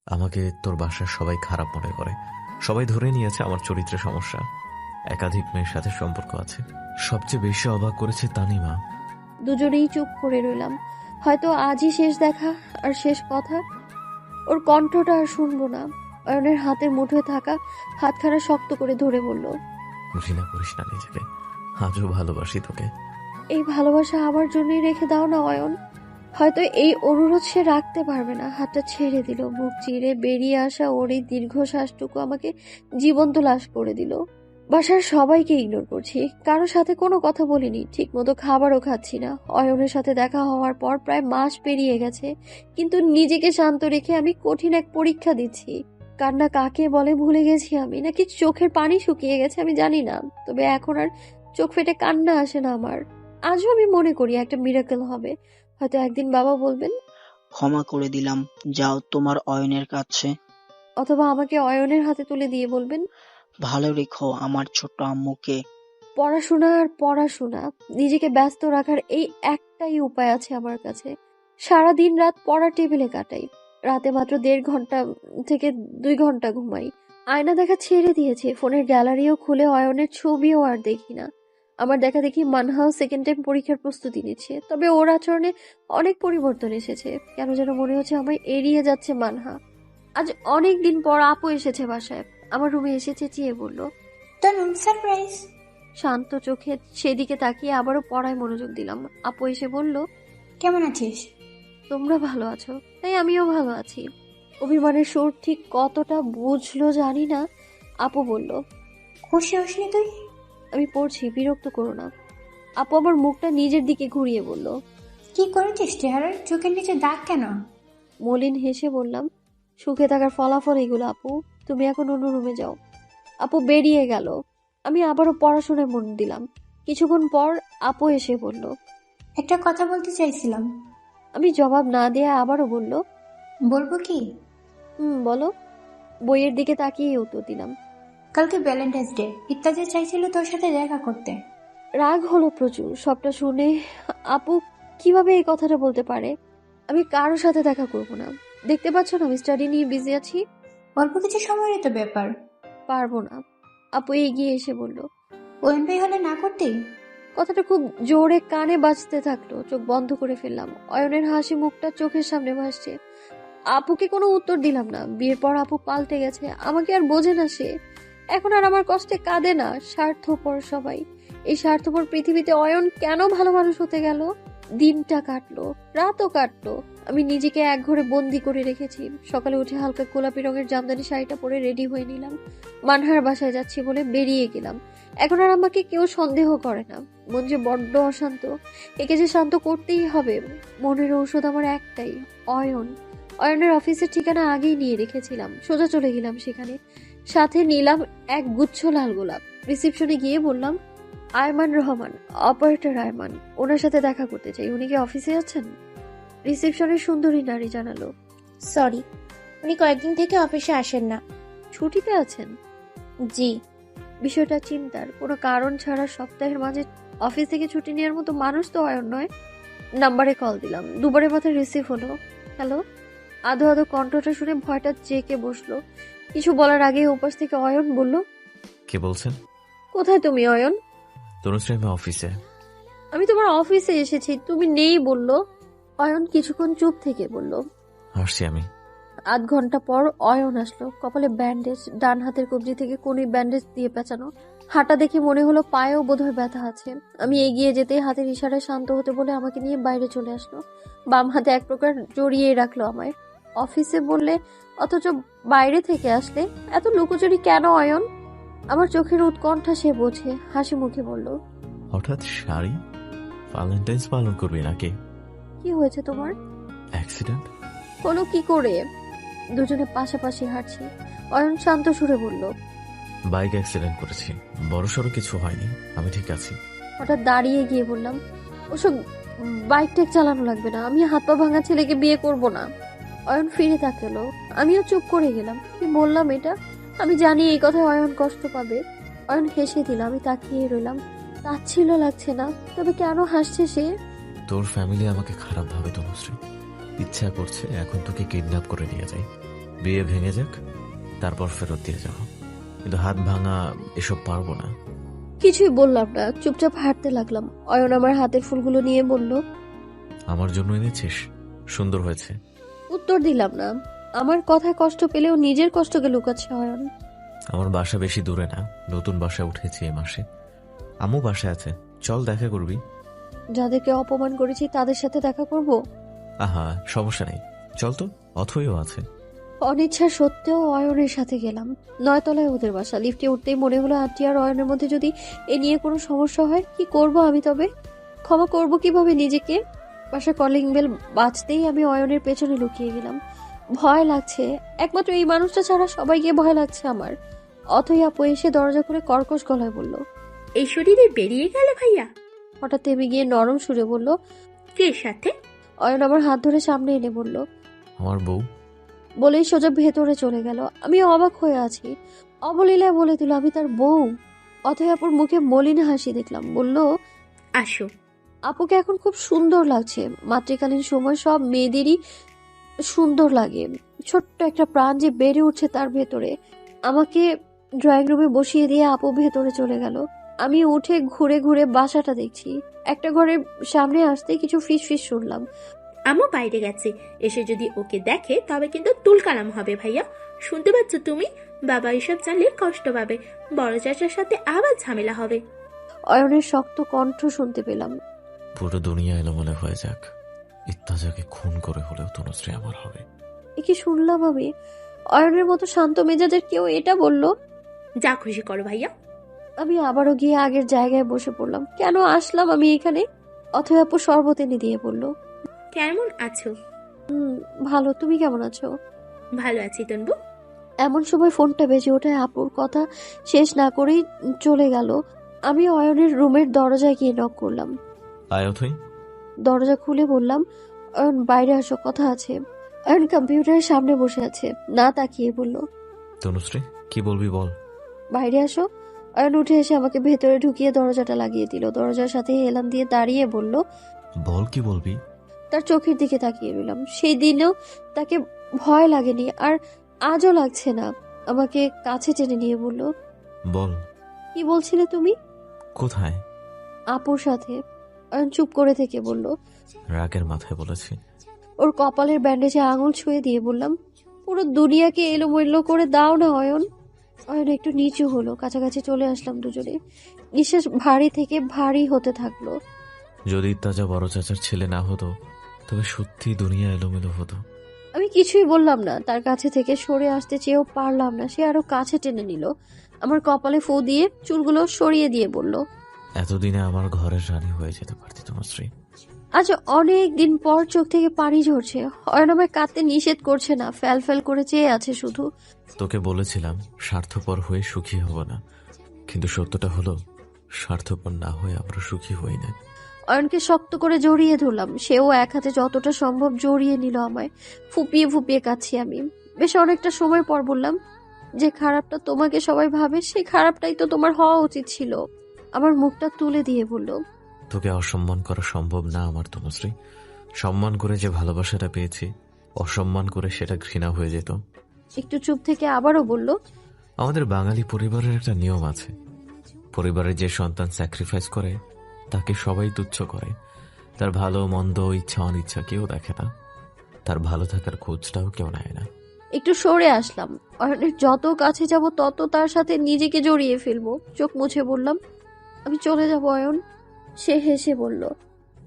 আমাকে তোর বাসার সবাই খারাপ মনে করে। সবাই ধরে নিয়েছে আমার চরিত্রে সমস্যা। একাধিক মেয়ের সাথে সম্পর্ক আছে। সবচেয়ে বেশি অবাক করেছে তানিমা। দুজনেই চুপ করে রইলাম। হয়তো আজই শেষ দেখা আর শেষ কথা। ওর কণ্ঠটা আর শুনবো না। অয়নের হাতের মুঠোয় থাকা হাতখানা শক্ত করে ধরে বলল, ঘৃণা করিস না নিজেকে, আজও ভালোবাসি তোকে। এই ভালোবাসা আমার জন্যই রেখে দাও না অয়ন। হয়তো এই অনুরোধ সে রাখতে পারবে না। হাতটা ছেড়ে দিল। বুক চিরে বেরিয়ে আসা ওর এই দীর্ঘশ্বাসটুকু আমাকে জীবন্ত লাশ করে দিল। বাসার সবাইকে ইগনোর করছি, কারোর সাথে কোনো কথা বলিনি, ঠিক মতো খাবারও খাচ্ছি না। অয়নের সাথে দেখা হওয়ার পর প্রায় মাস পেরিয়ে গেছে, কিন্তু নিজেকে শান্ত রেখে আমি কঠিন এক পরীক্ষা দিচ্ছি। কান্না কাকে বলে ভুলে গেছি আমি, নাকি চোখের পানি শুকিয়ে গেছে আমি জানি না, তবে এখন আর চোখ ফেটে কান্না আসে না আমার। আজও আমি মনে করি একটা মিরাকেল হবে। হয়তো একদিন বাবা বলবেন, ক্ষমা করে দিলাম, যাও তোমার অয়নের কাছে। অথবা আমাকে অয়নের হাতে তুলে দিয়ে বলবেন, ভালো রেখো আমার ছোট আম্মুকে। পড়াশোনা আর পড়াশোনা। নিজেকে ব্যস্ত রাখার এই একটাই উপায় আছে আমার কাছে। সারা দিন রাত পড়ার টেবিলে কাটাই। রাতে মাত্র 1.5 ঘন্টা থেকে 2 ঘন্টা ঘুমাই। আয়না দেখা ছেড়ে দিয়েছে। ফোনের গ্যালারিও খুলে অয়নের ছবিও আর দেখি না। আমার দেখা দেখি মানহাও সেকেন্ড টাইম পরীক্ষার প্রস্তুতি নিচ্ছে, তবে ওর আচরণে অনেক পরিবর্তন এসেছে। কেন যেন মনে হচ্ছে আমায় এড়িয়ে যাচ্ছে মানহা। আজ অনেক দিন পর আপু এসেছে বাসায়। আমার রুমে এসে চেঁচিয়ে বলল, তনুন সারপ্রাইজ। শান্ত চোখে সেদিকে তাকিয়ে আবারও পড়ায় মনোযোগ দিলাম। আপু এসে বলল, কেমন আছিস? তোমরা ভালো আছো? তাই আমিও ভালো আছি। অভিমানের সুর ঠিক কতটা বুঝলো জানি না। আপু বলল, খুশি হসনি তুই? আমি পড়ছি, বিরক্ত করো না। আপু আমার মুখটা নিজের দিকে ঘুরিয়ে বলল, কি করেছিস চেহারার? চোখের নিচে দাগ কেন? মলিন হেসে বললাম, সুখে থাকার ফলাফল এগুলো আপু। তুমি এখন অন্য রুমে যাও। আপু বেরিয়ে গেল। আমি আবারও পড়াশোনায় মন দিলাম। কিছুক্ষণ পর আপু এসে বলল, একটা কথা বলতে চাইছিলাম। আমি জবাব না দিয়ে আবারও বলল, বলবো কি? বলো। বইয়ের দিকে তাকিয়ে উত্তর দিলাম। কালকে ভ্যালেন্টাইন্স ডে, ইত্যাদি চাইছিল তোর সাথে দেখা করতে। রাগ হলো প্রচুর সবটা শুনে। আপু কিভাবে এই কথাটা বলতে পারে? আমি কারোর সাথে দেখা করব না। দেখতে পাচ্ছ না আমি স্টাডি নিয়ে বিজি আছি। অল্প কিছু সময়েরই তো ব্যাপার। পারবো না। আপু এগিয়ে এসে বলল, ওএম ভাই হলে না করতেই। কথাটা খুব জোরে কানে বাজতে থাকলো। চোখ বন্ধ করে ফেললাম। অয়নের হাসি মুখটা চোখের সামনে ভাসছে। আপুকে কোনো উত্তর দিলাম না। বিয়ের পর আপু পাল্টে গেছে, আমাকে আর বোঝে না সে। এখন আর আমার কষ্টে কাঁদে না। স্বার্থপর সবাই। এই স্বার্থপর পৃথিবীতে অয়ন কেন ভালো মানুষ হতে গেল? দিনটা কাটলো, রাতও কাটলো। আমি নিজেকে এক ঘরে বন্দি করে রেখেছি। সকালে উঠে হালকা গোলাপি রঙের জামদানি শাড়িটা পরে রেডি হয়ে নিলাম। মানহার বাসায় যাচ্ছি বলে বেরিয়ে গেলাম। এখন আর আমাকে কেউ সন্দেহ করে না। মন যে বড্ড অশান্ত, একে যে শান্ত করতেই হবে। মনের ঔষধ আমার একটাই, অয়ন। অয়নের অফিসের ঠিকানা আগেই নিয়ে রেখেছিলাম। সোজা চলে গেলাম সেখানে। সাথে নিলাম এক গুচ্ছ লাল গোলাপ। রিসেপশনে গিয়ে বললাম, আয়মান রহমান, অপারেটর আয়মান, ওনার সাথে দেখা করতে চাই। উনি কি অফিসে আছেন? রিসেপশনের সুন্দরী নারী জানালো, সরি, উনি কয়েকদিন থেকে অফিসে আসেন না। ছুটিতে আছেন। জি। বিষয়টা চিন্তার। কোনো কারণ ছাড়া সপ্তাহের মাঝে অফিস থেকে ছুটি নেওয়ার মতো মানুষ তো অয়ন নয়। নাম্বারে কল দিলাম। দুবারের মাথায় রিসিভ হলো। হ্যালো। আধো আধো কণ্ঠটা শুনে ভয়টা জেঁকে বসলো। কিছু বলার আগে উপাস থেকে অয়ন বলল, কে বলছেন? কোথায় তুমি অয়ন? তনুশ্রী, আমি অফিসে। আমি তোমার অফিসে এসেছি, তুমি নেই বললো। অয়ন কিছুক্ষণ চুপ থেকে বলল, আসছি আমি। 8 ঘন্টা পর অয়ন আসলো। কপালে ব্যান্ডেজ, ডান হাতের কবজি থেকে কোনই ব্যান্ডেজ দিয়ে পেঁচানো। হাঁটা দেখে মনে হলো পায়েও বোধহয় ব্যথা আছে। আমি এগিয়ে যেতেই হাতের ইশারায় শান্ত হতে বলে আমাকে নিয়ে বাইরে চলে আসলো। বাম হাতে এক প্রকার জড়িয়ে রাখলো আমায়। অফিসে বললে অথচ বাইরে থেকে আসলে এত লুকোচুরি কেন অয়ন? আমার চোখের উৎকণ্ঠা সে বোঝে। হাসি মুখে বলল, হঠাৎ শাড়ি? ভ্যালেন্টাইন্স পালন করবি নাকি? কি হয়েছে তোমার? অ্যাক্সিডেন্ট হলো কি করে? দুজনে পাশাপাশি হাঁটছি। অয়ন শান্ত সুরে বলল, বাইক অ্যাক্সিডেন্ট করেছি। বড়সড় কিছু হয়নি, আমি ঠিক আছি। হঠাৎ দাঁড়িয়ে গিয়ে বললাম, ওসব বাইক টেক চালানো লাগবে না। আমি হাত পা ভাঙা ছেলেকে বিয়ে করব না। অয়ন ফিরে তাকালো। আমিও চুপ করে গেলাম। কি বললাম এটা? আমি জানি এই কথায় অয়ন কষ্ট পাবে। অয়ন হেসে দিল। আমি তাকিয়ে রইলাম। তাচ্ছিল্য লাগছে না, তবে কেন হাসছে সে? তোর ফ্যামিলি আমাকে খারাপ ভাবে তনুশ্রী। ইচ্ছা করছে এখন তোকে কিডন্যাপ করে নিয়ে যাই। বিয়ে ভেঙে যাক, তারপর ফেরত দিয়ে যাব, কিন্তু হাত ভাঙা এসব পারবো না। কিছুই বললাম না, চুপচাপ হাঁটতে লাগলাম। অয়ন আমার হাতের ফুলগুলো নিয়ে বলল, আমার জন্য এনেছিস? সুন্দর হয়েছে। উত্তর দিলাম না। আমার কথায় কষ্ট পেলেও নিজের কষ্টকে লুকাচ্ছে অয়ন। আমার বাসা বেশি দূরে না, নতুন বাসা উঠেছি এ মাসে। আম্মু বাসায় আছে, চল দেখা করবি। যাদেরকে অপমান করেছি তাদের সাথে দেখা করব? আহা, সমস্যা নেই, চল তো, অথইও আছে। অনিচ্ছা সত্ত্বেও অয়নের সাথে গেলাম। 9 তলায় ওদের বাসা। লিফটে উঠতেই মনে হলো আন্টি আর অয়নের মধ্যে যদি এ নিয়ে কোনো সমস্যা হয়, কি করব আমি? তবে ক্ষমা করব কিভাবে নিজেকে? বাসার কলিং বেল বাজতেই আমি অয়নের পেছনে লুকিয়ে গেলাম। ভয় লাগছে, একমাত্র এই মানুষটা ছাড়া সবাইকে ভয় লাগছে আমার। অথই আপু এসে দরজা খুলে কর্কশ গলায় বলল, এই শরীরে বেরিয়ে গেল ভাইয়া? হঠাৎ থেমে গিয়ে নরম সুরে বলল, কে সাথে? অয়ন আমার হাত ধরে সামনে এনে বলল। আমার বউ। বলেই সোজা ভেতরে চলে গেল। আমি অবাক হয়ে আছি। অবলীলায় বলে দিল আমি তার বউ। অথই আপুর মুখে মলিন হাসি দেখলাম। বলল, আসো। আপুকে এখন খুব সুন্দর লাগছে। মাতৃকালীন সময় সব মেয়েদেরই সুন্দর লাগে। ছোট্ট একটা প্রাণ যে বেড়ে উঠছে তার ভেতরে। আমাকে ড্রয়িং রুমে বসিয়ে দিয়ে আপু ভেতরে চলে গেল। আমি উঠে ঘুরে ঘুরে বাসাটা দেখছি। একটা ঘরের সামনে আসতে কিছু ফিস ফিস শুনলাম। আমও বাইরে গেছে, এসে যদি ওকে দেখে তবে কিন্তু তুলকালাম হবে ভাইয়া। শুনতে পাচ্ছ তুমি? বাবা এসব জানলে কষ্ট পাবে, বড় চাচার সাথে আবার ঝামেলা হবে। অয়নের শক্ত কণ্ঠ শুনতে পেলাম। পুরো দুনিয়া এলোমেলো হয়ে যাক, ইত্তাজাকে খুন করে হলেও তনুশ্রী আমার হবে। এ কি শুনলাম আমি? অয়নের মতো শান্ত মেজাজের কেউ এটা বলল? যা খুশি করো ভাইয়া। আমি আবারও গিয়ে আগের জায়গায় বসে পড়লাম। কেন আসলাম আমি এখানে? অথই আপু শরবত এনে দিয়ে বলল, কেমন আছো? ভালো, তুমি কেমন আছো? ভালো আছি তনবু। এমন সময় ফোনটা বেজে ওঠায় আপুর কথা শেষ না করেই চলে গেল। আমি অয়নের রুমের দরজায় গিয়ে নক করলাম। আয় অথই। দরজা খুলে বললাম, অয়ন বাইরে আসো, কথা আছে। অয়ন কম্পিউটারের সামনে বসে আছে, না তাকিয়ে বলল, তনুশ্রী কি বলবি বল। বাইরে আসো। অয়ন উঠে এসে আমাকে ভেতরে ঢুকিয়ে দরজাটা লাগিয়ে দিল। দরজার সাথে হেলান দিয়ে দাঁড়িয়ে বলল, বল কি বলবি। তার চোখের দিকে তাকিয়ে রইলাম। সেই দিনেও তাকে ভয় লাগেনি, আর আজও লাগছে না। আমাকে কাছে টেনে নিয়ে বলল, বল। কি বলছিলে তুমি? কোথায়? আপুর সাথে। অয়ন চুপ করে থেকে বলল, রাগের মাথায় বলেছি। ওর কপালের ব্যান্ডেজে আঙুল ছুঁয়ে দিয়ে বললাম, পুরো দুনিয়াকে এলোমেলো করে দাও না অয়ন। অয়ন একটু নিচু হলো। কাছাকাছি চলে আসলাম দুজনে। নিঃশ্বাস ভারী থেকে ভারী হতে থাকলো। যদি ইত্তাজা বড় চাচার ছেলে না হতো তবে সত্যি দুনিয়া এলোমেলো হতো। আমি কিছুই বললাম না। তার কাছে থেকে সরে আসতে চেয়েও পারলাম না। সে আরো কাছে টেনে নিল। আমার কপালে ফু দিয়ে চুলগুলো সরিয়ে দিয়ে বলল, এতদিনে আমার ঘরের রানী হয়ে যেতে পারতি তনুশ্রী। আজ অনেক দিন পর চোখ থেকে পানি ঝরছে। অয়ন আমায় কাঁদতে নিষেধ করছে না, ফ্যাল ফ্যাল করে চেয়ে আছে শুধু। তোকে বলেছিলাম স্বার্থপর হয়ে সুখী হব না, কিন্তু সত্যটা হলো স্বার্থপর না হয়ে আমরা সুখী হই না। অয়নকে শক্ত করে জড়িয়ে ধরলাম। সেও এক হাতে যতটা সম্ভব জড়িয়ে নিল আমায়। ফুপিয়ে ফুপিয়ে কাঁদছি আমি। বেশ অনেকটা সময় পর বললাম, যে খারাপটা তোমাকে সবাই ভাবে সেই খারাপটাই তো তোমার হওয়া উচিত ছিল। আমার মুখটা তুলে দিয়ে বলল, তোকে অসম্মান করা সম্ভব না আমার তনুশ্রী। সম্মান করে যে ভালোবাসাটা পেয়েছি, অসম্মান করে সেটা ঘৃণা হয়ে যেত। একটু চুপ থেকে আবারও বলল, আমাদের বাঙালি পরিবারের একটা নিয়ম আছে, পরিবারের যে সন্তান স্যাক্রিফাইস করে তাকে সবাই তুচ্ছ করে। তার ভালো মন্দ ইচ্ছা অনিচ্ছা কেউ দেখে না, তার ভালো থাকার খোঁজটাও কেউ নেয় না। একটু সরে আসলাম। অয়নের যত কাছে যাব তত তার সাথে নিজেকে জড়িয়ে ফেলবো। চোখ মুছে বললাম, আমি চলে যাব অয়ন। সে হেসে বলল,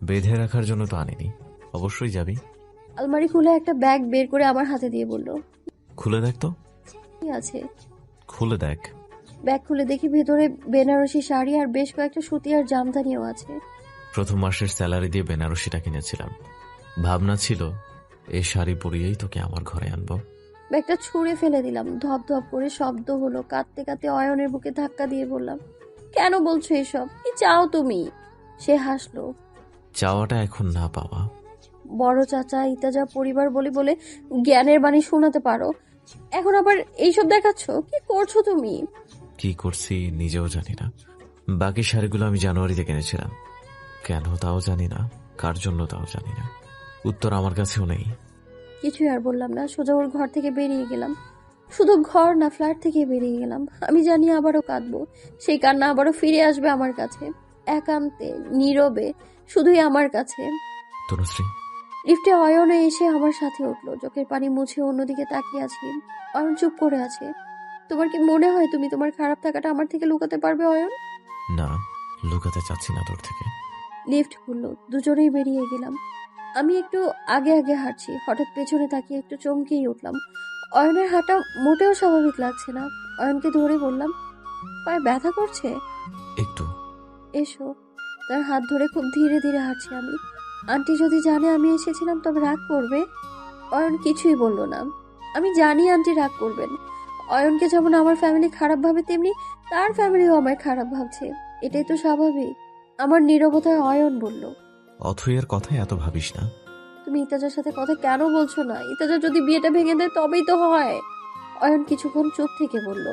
বেঁধে রাখার জন্য তো আনিনি, অবশ্যই যাবি। আলমারি খুলে একটা ব্যাগ বের করে আমার হাতে দিয়ে বলল, খুলে দেখ তো। কি আছে? খুলে দেখ। ব্যাগ খুলে দেখি ভেতরে বেনারসি শাড়ি আর বেশ কয়েকটা সুতি আর জামদানিও আছে। প্রথম মাসের স্যালারি দিয়ে বেনারসিটা কিনেছিলাম। ভাবনা ছিল এই শাড়ি পরিয়েই তোকে আমার ঘরে আনবো। ব্যাগটা ছুঁড়ে ফেলে দিলাম। ধপ ধপ করে শব্দ হলো। কাঁদতে কাঁদতে অয়নের বুকে ধাক্কা দিয়ে বললাম, কেন বলছো এসব? কি চাও তুমি? সে হাসলো। চাওয়াটা এখন না পাওয়া। বড় চাচা ইতাজা পরিবার বলে বলে জ্ঞানের বাণী শোনাতে পারো, এখন আবার এইসব দেখাচ্ছ? কি করছো তুমি? কি করছি নিজেও জানি না। বাকি শাড়িগুলো আমি জানুয়ারিতে কিনেছিলাম, কেন তাও জানি না, কার জন্য তাও জানি না। উত্তর আমার কাছেও নেই। কিছুই আর বললাম না, সোজা ওর ঘর থেকে বেরিয়ে গেলাম। শুধু ঘর না, ফ্ল্যাট থেকে বেরিয়ে গেলাম। আমি জানি আবারও কাঁদবো, সেই কান্না আবারও ফিরে আসবে আমার কাছে, একান্তে, নীরবে, শুধুই আমার কাছে। তনুশ্রী, লিফটে অয়নে এসে আমার সাথে উঠলো, চোখের পানি মুছে অন্যদিকে তাকিয়ে আছি। অয়ন চুপ করে আছে। তোমার কি মনে হয় তুমি তোমার খারাপ থাকাটা আমার থেকে লুকাতে পারবে অয়ন? না, লুকাতে চাচ্ছি না তোর থেকে। লিফট খুললো, দুজনেই বেরিয়ে গেলাম। আমি একটু আগে আগে হাঁটছি, হঠাৎ পেছনে তাকিয়ে একটু চমকেই উঠলাম। অয়নের হাঁটা মোটেও স্বাভাবিক লাগছে না। অয়নকে ধরে বললাম, পায়ে ব্যথা করছে? একটু। এসো। তার হাত ধরে খুব ধীরে ধীরে হাঁটছি আমি। আন্টি যদি জানে আমি এসেছিলাম তবে রাগ করবে। অয়ন কিছুই বলল না। আমি জানি আন্টি রাগ করবেন। অয়নকে যেমন আমার ফ্যামিলি খারাপ ভাবে, তেমনি তার ফ্যামিলিও আমায় খারাপ ভাবছে। এটাই তো স্বাভাবিক। আমার নীরবতায় অয়ন বলল, অথইয়ের কথায় এত ভাবিস না। তুমি ইতাজার সাথে কথা কেন বলছো না? ইতাজা যদি বিয়েটা ভেঙে দেয় তবেই তো হয়। অয়ন কিছুক্ষণ চুপ থেকে বলল,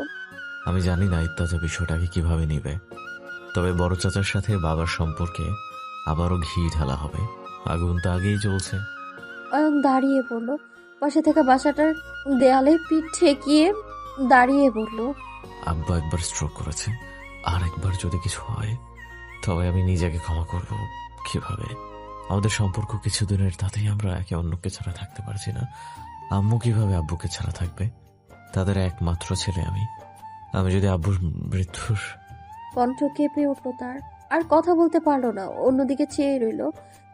আমি জানি না ইত্যাজা বিষয়টাকে কিভাবে নিবে, তবে বড় চাচার সাথে বাবার সম্পর্কে আবারও ঘি ঢালা হবে। আগুন তো আগেই জ্বলছে। অয়ন দাঁড়িয়ে পড়ল, পাশে থাকা বাসাটার দেয়ালে পিঠ ঠেকিয়ে দাঁড়িয়ে পড়ল। আব্বা একবার স্ট্রোক করেছে, আর একবার যদি কিছু হয় তবে আমি নিজেকে ক্ষমা করব কিভাবে? আমাদের সম্পর্ক কিছুদিনের, তাতেই আমরা একে অন্যকে ছাড়া থাকতে পারছি না। আম্মু কিভাবে আব্বুকে ছাড়া থাকবে? তাদের একমাত্র ছেলে আমি। আমি যদি আব্বুর মৃত্যুর... কণ্ঠ কেঁপে উঠল তার, আর কথা বলতে পারলো না। অন্যদিকে চেয়ে রইল।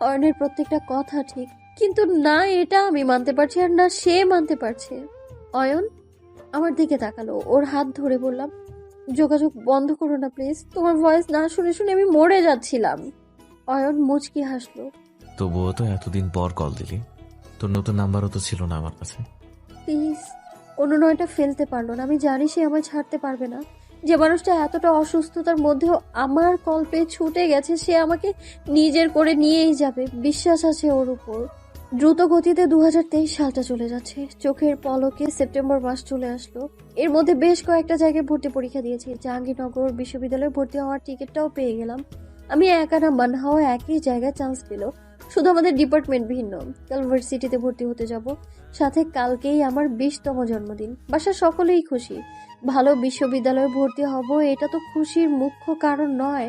অয়নের প্রত্যেকটা কথা ঠিক, কিন্তু না এটা আমি মানতে পারছি, আর না সে মানতে পারছে। অয়ন আমার দিকে তাকালো, ওর হাত ধরে বললাম, যোগাযোগ বন্ধ করো না প্লিজ। তোমার ভয়েস না শুনে শুনে আমি মরে যাচ্ছিলাম। অয়ন মুচকি হাসলো। তবুও তো এতদিন পর কল দিলি, তোর নতুন নাম্বারও তো ছিল না আমার কাছে। প্লিজ। অনুনয়টা ফেলতে পারলো না। আমি জানি সে আমায় ছাড়তে পারবে না। যে মানুষটা এতটা অসুস্থতার মধ্যেও আমার কল পেয়ে ছুটে গেছে, সে আমাকে নিজের করে নিয়েই যাবে, বিশ্বাস আছে ওর উপর। দ্রুত গতিতে 2023 সালটা চলে যাচ্ছে। চোখের পলকে সেপ্টেম্বর মাস চলে আসলো। এর মধ্যে বেশ কয়েকটা জায়গায় ভর্তি পরীক্ষা দিয়েছি। জাহাঙ্গীরনগর বিশ্ববিদ্যালয়ে ভর্তি হওয়ার টিকিটটাও পেয়ে গেলাম। আমি একা না, মানহাও একই জায়গায় চান্স পেল, শুধু আমাদের ডিপার্টমেন্ট ভিন্ন। ইউনিভার্সিটিতে ভর্তি হতে যাব। সাথে কালকেই আমার 20তম জন্মদিন। বাসার সকলেই খুশি। ভালো বিশ্ববিদ্যালয়ে ভর্তি হব, এটা তো খুশির মুখ্য কারণ নয়।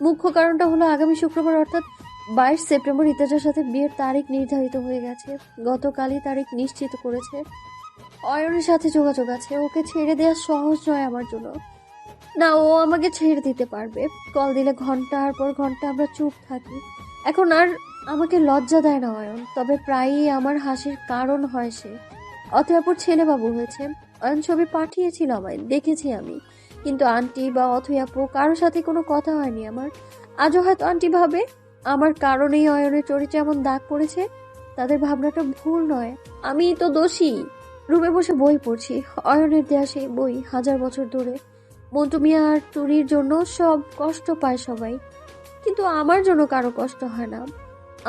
মুখ্য কারণটা হলো আগামী শুক্রবার অর্থাৎ 22 সেপ্টেম্বর ইতাজার সাথে বিয়ের তারিখ নির্ধারিত হয়ে গেছে। গতকালই তারিখ নিশ্চিত করেছে। অয়নের সাথে যোগাযোগ আছে। ওকে ছেড়ে দেওয়া সহজ নয় আমার জন্য। না, ও আমাকে ছেড়ে দিতে পারবে। কল দিলে ঘন্টার পর ঘন্টা আমরা চুপ থাকি। এখন আর আমাকে লজ্জা দেয় না অয়ন, তবে প্রায়ই আমার হাসির কারণ হয় সে। অথয়াপুর ছেলে বাবু হয়েছে। অয়ন ছবি পাঠিয়েছিল আমায়, দেখেছি আমি। কিন্তু আন্টি বা অথয়াপু কারোর সাথে কোনো কথা হয়নি আমার। আজও হয়তো আন্টি ভাবে আমার কারণেই অয়নের চরিত্রে এমন দাগ পড়েছে। তাদের ভাবনাটা ভুল নয়, আমিই তো দোষী। রুমে বসে বই পড়ছি, অয়নের দেয়া সেই বই, 1000 বছর ধরে। মন্টু মিয়া আর টুরির জন্য সব কষ্ট পায় সবাই, কিন্তু আমার জন্য কারো কষ্ট হয় না।